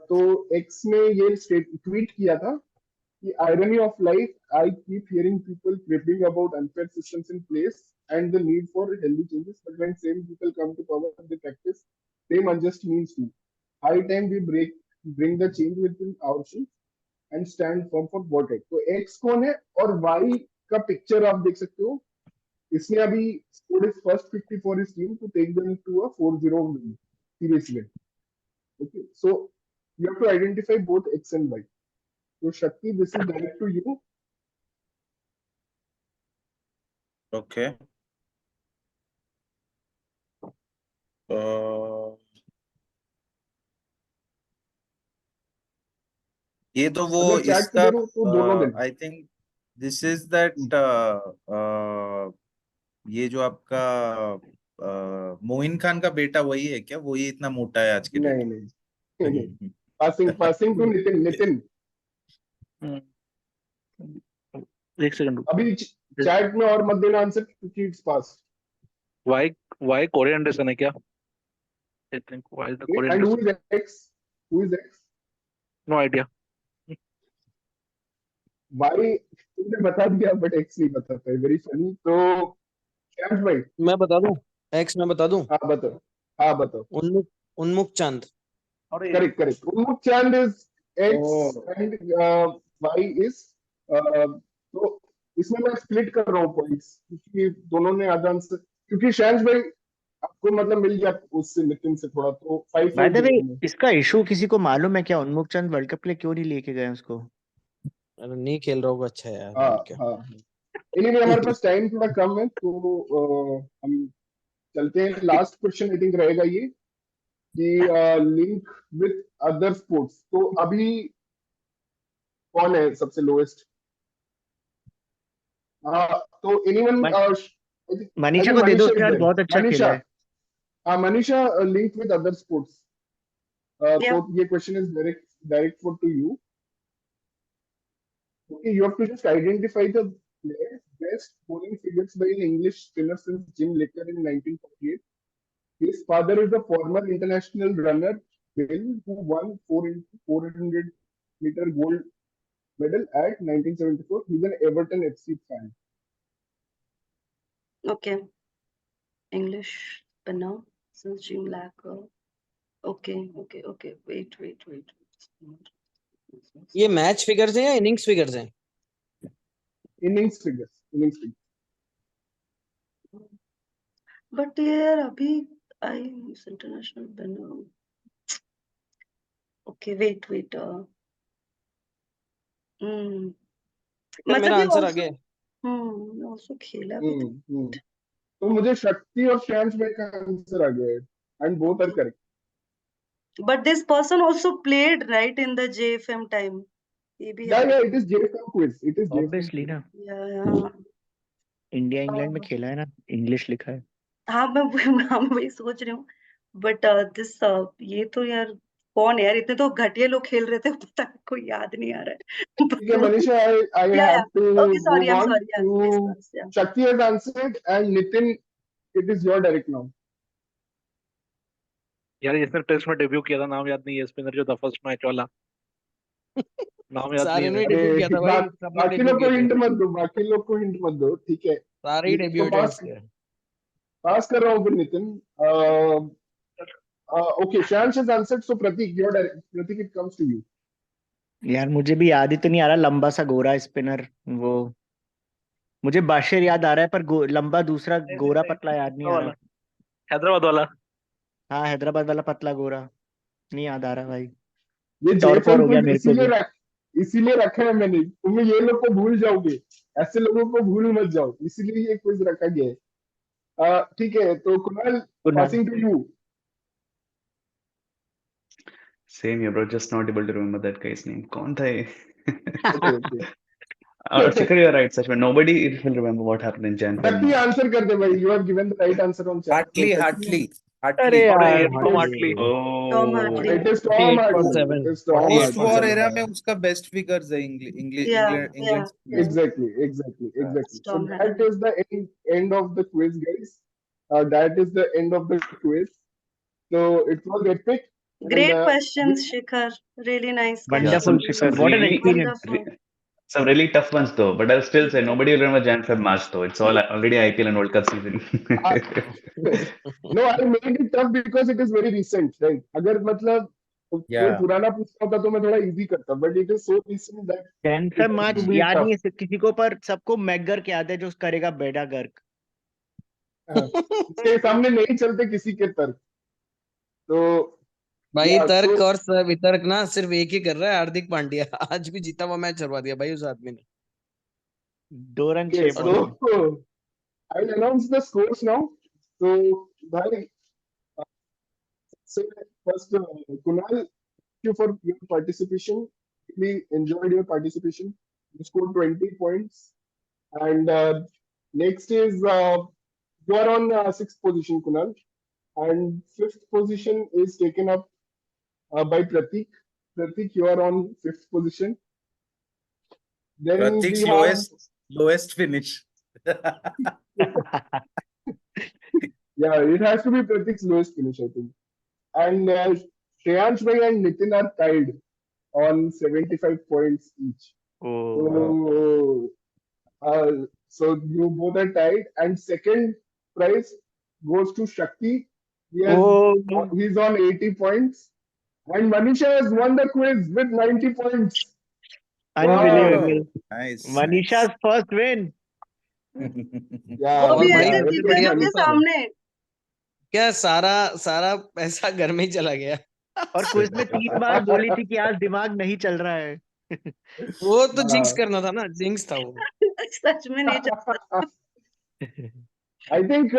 तो एक्स में ये ट्वीट किया था कि irony of life, I keep hearing people cribbing about unfair systems in place and the need for healthy changes, but when same people come to power, they practice same unjust means too. High time we bring the change within ourselves and stand firm for what right. तो X कौन है और Y का picture आप देख सकते हो। इसने अभी scored his first 50 for his team to take them to a 4-0 win series win. Okay, so you have to identify both X and Y. So Shakti, this is direct to you. Okay. ये तो वो अगर chat इसका करो तो दोनों दिन। I think this is that ये जो आपका मोइन खान का बेटा वही है क्या? वही इतना मोटा है आज के डेट नहीं में? नहीं, पासिंग टू नितिन। एक सेकंड अभी चैट में और मत देना आंसर क्योंकि it's pass. Y Corey Anderson है क्या? I think Y the Corey and who Anderson. Is X? Who is X? No idea. भाई तुमने बता दिया बट एक्स नहीं बताता है, वेरी फनी। तो श्याम भाई, मैं बता दूं, एक्स मैं बता दूं, हाँ बताओ, हाँ बताओ। उन्मुख उन्मुख चांद। अरे correct correct, Unmukt Chand is X Oh. And Y is, तो इसमें मैं स्प्लिट कर रहा हूँ पॉइंट्स, क्योंकि दोनों ने आधा आंसर, क्योंकि श्याम भाई आपको मतलब मिल गया उससे, नितिन से थोड़ा, तो 5-4 बाय द वे, दिया मैंने। इसका इशू किसी को मालूम है क्या? उन्मुख चंद वर्ल्ड कप के लिए क्यों नहीं लेके गए उसको? अरे नहीं खेल रहा होगा, अच्छा है यार हाँ और क्या। हाँ। एनीवे हमारे पास टाइम थोड़ा कम है, तो हम चलते हैं। लास्ट क्वेश्चन आई थिंक रहेगा ये, कि लिंक विथ अदर स्पोर्ट्स। तो अभी कौन है सबसे लोएस्ट? हाँ, तो एनीवन, मन, आई मनीषा थिंक को दे दो, मनीषा उसने इज यार देयर। बहुत अच्छा खेला मनीषा, है। हाँ Manisha, link with other sports. Yeah. तो ये question is direct direct for to you. Okay, you have to just identify the players best scoring figures by an English spinner since Jim Licker in 1948. His father is a former international runner, Bill, who won 400-meter gold medal at 1974. He's an Everton FC fan. Okay. English spinner since Jim Lacker. Okay. Wait. ये match figures हैं या innings figures हैं? Innings figures. Innings figures. But यार अभी I international spinner. Okay, wait. क्या मेरा मतलब ये आंसर आ also गया? also खेला भी था. तो मुझे शक्ति और श्याम भाई का आंसर आ गया है, and both are correct. But this person also played right in the JFM time. ये भी या है. It is JFM quiz, it is JFM obviously ना, Yeah. इंडिया इंग्लैंड में खेला है ना, इंग्लिश लिखा है। हाँ मैं वही सोच रही हूँ. बट दिस ये तो यार कौन है यार, इतने तो घटिया लोग खेल रहे थे, पता नहीं, कोई याद नहीं आ रहा है. ठीक है Manisha, I Yeah. have to Okay, sorry. move I'm on sorry. Yeah, please, to please, yeah. Shakti has answered, and Nitin, it is your direct now. यार जिसने टेस्ट में डेब्यू किया था, नाम याद नहीं है स्पिनर जो था फर्स्ट मैच वाला, नाम याद नहीं सारे है ने मेरे डेब्यू किया अरे था भाई, सबने बाकी डेब्यू लोग को किए थे, हिंट मत दो, बाकी लोग को हिंट मत दो, ठीक है। सारे ही तो डेब्यूटेंट्स थे। पास कर रहा हूँ फिर Nitin. Okay, Shansh has answered, so Pratik, your direct, Pratik, it comes to you. यार मुझे भी याद ही तो नहीं आ रहा, लंबा सा गोरा स्पिनर वो, मुझे बाशिर याद आ रहा है पर लंबा दूसरा गोरा पतला याद नहीं आ वाला, रहा। हैदराबाद वाला। हाँ, हैदराबाद वाला पतला गोरा नहीं याद आ रहा भाई। ये टॉर्पोर जेएफएम हो गया क्विज मेरे को भी। इसीलिए रखा है मैंने, तुम्हें ये लोग को भूल जाओगे, ऐसे लोगों को भूल मत जाओ, इसीलिए ये क्विज रखा गया है। ठीक है, तो Kunal, Kunal, passing to you. Same here, bro. Just not able to remember that guy's name. कौन था ये? Okay Shikhar, you're right, Sach, but nobody will remember what happened in Jan Feb Shakti March. Answer कर दे भाई, you have given the right answer on chat. Hartley. अरे अरे यार Tom Hartley. Tom Oh, Hartley. It is Tom 48.7 Hartley, it is Tom 48 post Hartley. वॉर 48.7 एरा था में यार। उसका बेस्ट फिगर्स है Yeah. England Exactly. Yeah. So Tom that Hartley. is the end of the quiz, guys. That is the end of the quiz. So it was epic, and Great questions, Shikhar. Really nice yeah, wonderful questions. Shikhar, what an experience. Wonderful. some really tough ones though. But I'll still say nobody will remember Jan Feb March though. It's all already IPL and World Cup season. no, I made it tough because it is very recent, right? अगर मतलब कोई Yeah. पुराना पूछता होता तो मैं थोड़ा easy करता, but it is so recent that 10 it has March to be याद tough. नहीं है किसी को, पर सबको मैकगर्क याद है जो करेगा बेड़ा गर्क। उसके सामने नहीं चलते किसी के तर्क। तो भाई yeah, तर्क so और वितर्क ना सिर्फ एक ही कर रहा है, हार्दिक पांड्या। आज भी जीता हुआ मैच हरवा दिया भाई उस आदमी ने। 2 रन okay, 6 बॉल में। so I'll announce the scores now. So भाई, so first, Kunal, thank you for your participation. Really enjoyed your participation. You scored 20 points. And next is, you are on 6th position, Kunal. And 5th position is taken up by Pratik. Pratik, you are on 5th position. Then Pratik's we have, lowest finish. yeah, it has to be Pratik's lowest finish, I think. And Shreyansh Bhai and Nitin are tied on 75 points each. Oh, So you both are tied, and second prize goes to Shakti. oh, He's on 80 points, and Manisha has won the quiz with 90 points. unbelievable. Nice, Manisha's first win. Yeah, वो भी और भाई ऐसे सबसे दिव्या बढ़िया के तो सामने। क्या सारा सारा पैसा घर में ही चला गया। और क्विज में 3 बार बोली थी कि आज दिमाग नहीं चल रहा है। वो तो जिंक्स हाँ। करना था ना, जिंक्स था वो। सच में नहीं चलता। आई थिंक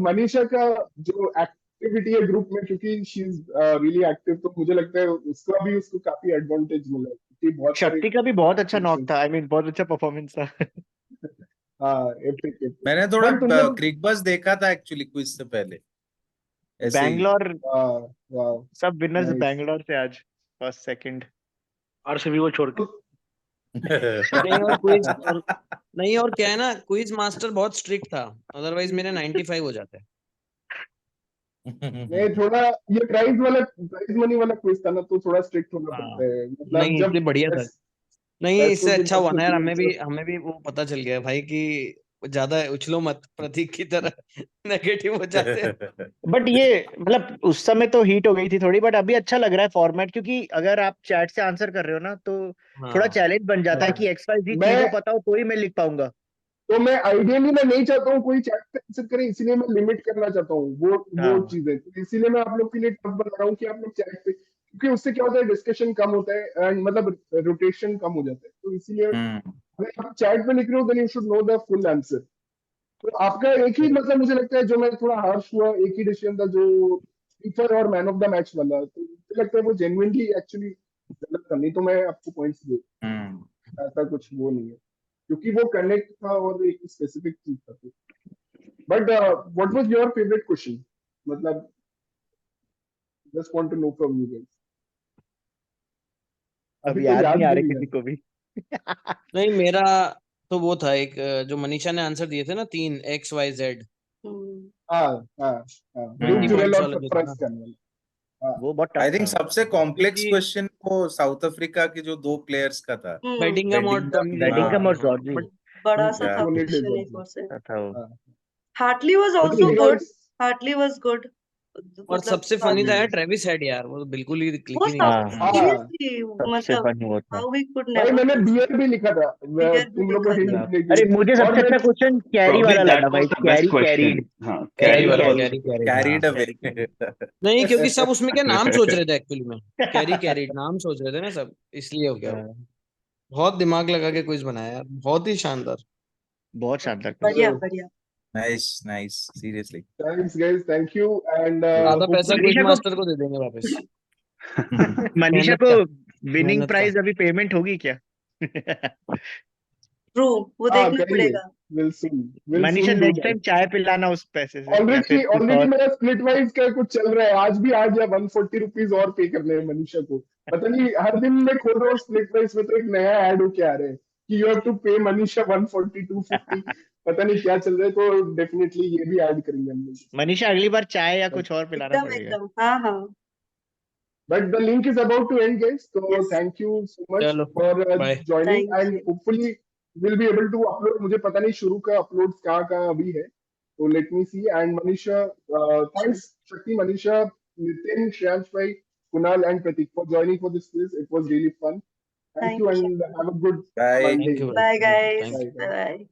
मनीषा का जो एक्टिविटी है ग्रुप में, क्योंकि शी इज रियली एक्टिव, तो मुझे लगता है उसको काफी एडवांटेज मिला है, क्योंकि बहुत सारे शक्ति का भी बहुत अच्छा नॉक था, आई मीन बहुत अच्छा परफॉर्मेंस था। हाँ एपिक। मैंने थोड़ा पर तुमने क्रिक बस देखा था एक्चुअली क्विज से पहले, ऐसे ही। बैंगलोर, वाह सब विनर्स नाइस। बैंगलोर से आज फर्स्ट सेकंड। आरसीबी को छोड़ के। नहीं और क्विज और नहीं और क्या है ना, क्विज मास्टर बहुत स्ट्रिक्ट था, अदरवाइज मेरे 95 हो जाते। नहीं, थोड़ा ये प्राइज मनी वाला क्विज था ना, तो थोड़ा स्ट्रिक्ट होना हाँ पड़ता है, मतलब नहीं जब इसलिए बढ़िया था। नहीं पैसों इससे की अच्छा बात हुआ ना यार, होती है तो हमें भी वो पता चल गया भाई कि ज्यादा उछलो मत प्रतीक की तरह नेगेटिव हो जाते हैं। बट ये मतलब उस समय तो हीट हो गई थी थोड़ी, बट अभी अच्छा लग रहा है फॉर्मेट, क्योंकि अगर आप चैट से आंसर कर रहे हो ना तो थोड़ा हाँ चैलेंज बन जाता है कि XYZ मैं तीनों पता हो तो ही मैं लिख पाऊंगा। तो मैं आइडियली मैं नहीं चाहता हूँ कोई चैट पे आंसर करे, इसीलिए मैं लिमिट करना चाहता हूँ वो हाँ चीजें, तो इसीलिए मैं आप लोग के लिए टफ बना रहा हूँ कि आप लोग चैट पे, क्योंकि उससे क्या होता है डिस्कशन कम होता है एंड मतलब रोटेशन कम हो जाता है, तो इसीलिए अगर आप चैट पे लिख रहे हो then you should know the full answer. तो आपका एक ही मतलब मुझे लगता है जो मैं थोड़ा हार्श हुआ, एक ही डिसीजन था जो कीपर और मैन ऑफ द मैच वाला, तो मुझे लगता है वो जेन्युइनली एक्चुअली गलत था, नहीं तो मैं आपको पॉइंट्स दे, ऐसा कुछ वो नहीं है, क्योंकि वो कनेक्ट था और एक स्पेसिफिक चीज था। But what was your favourite question, मतलब just want to know from you guys. अभी अब तो याद याद नहीं आ भी रहे नहीं किसी है। को भी। नहीं मेरा तो वो था एक जो मनीषा ने आंसर दिए थे ना, 3 XYZ हम्म, हाँ हाँ हाँ, ध्रुव 20 जुरेल पॉइंट्स और वाला जो था सरप्राइज ना, करने वाला। हाँ वो बहुत आई टफ थिंक था। सबसे कॉम्प्लेक्स क्योंकि क्वेश्चन वो साउथ अफ्रीका के जो 2 प्लेयर्स का था, बेडिंगम और बेडिंगम। बेडिंगम और हाँ जॉर्जी बट बड़ा सा था Yeah. वो नहीं क्वेश्चन एक डिजर्व और से। था वो। हाँ Hartley was also okay good, guys. Hartley was good, और मतलब सबसे फनी था यार ट्रेविस हेड यार, वो तो बिल्कुल ही क्लिक वो ही नहीं सब कर रहा हाँ था। हाँ सीरियसली, सबसे मतलब फनी वो था। हाउ वी कुड भाई नेवर मैंने गेस। बियर भी लिखा था, बियर भी तुम लोग को लिखा हिंट था। देने के अरे लिए, मुझे और सबसे मैं अच्छा क्वेश्चन कैरी Probably वाला that लगा भाई, was the best question. Carried हाँ, कैरी carry वाला, was कैरी कैरी, हाँ carried away. नहीं क्योंकि सब उसमें क्या नाम सोच रहे थे एक्चुअली में, कैरी कैरी नाम सोच रहे थे ना सब, इसलिए हो गया वो। हाँ, बहुत दिमाग लगा के क्विज बनाया यार, बहुत ही शानदार। बहुत शानदार बढ़िया क्वेश्चन। बढ़िया। Nice, nice. Seriously. Thanks guys, thank you and आधा पैसा क्विज मनीषा को मास्टर को दे देंगे वापस, मनीषा मेहनत को का, विनिंग मेहनत का। प्राइज अभी पेमेंट होगी क्या? ट्रू, वो हाँ देखना करेंगे, पड़ेगा। Will Manisha soon do next time that. चाय पिलाना उस पैसे से, या फिर ऑलरेडी कुछ ऑलरेडी और। मेरा स्प्लिट वाइज का कुछ चल रहा है, आज या 140 रुपीज और पे करने हैं मनीषा को, पता नहीं हर दिन मैं खोल रहा हूँ स्प्लिट वाइज में तो एक नया ऐड होके आ रहा है कि यू हैव टू पे मनीषा 140 250, पता नहीं क्या चल रहा है, तो डेफिनेटली ये भी ऐड करेंगे हम लोग। मनीषा अगली बार चाय या कुछ और पिलाना एकदम पड़ेगा। एकदम, हाँ हाँ। But the link is about to end, guys. So yes, thank you so much चलो for bye. joining, thank and you. hopefully we'll be able to upload. मुझे पता नहीं शुरू का uploads कहाँ कहाँ अभी है, तो let me see. And Manisha, thanks Shakti, Manisha, Nitin, Shreyansh bhai, Kunal and Pratik for joining for this quiz. It was really fun. Thank thank you you, and have a good Bye. Monday. Thank you भाई, bye thank you, guys, thank you. Bye. Bye bye.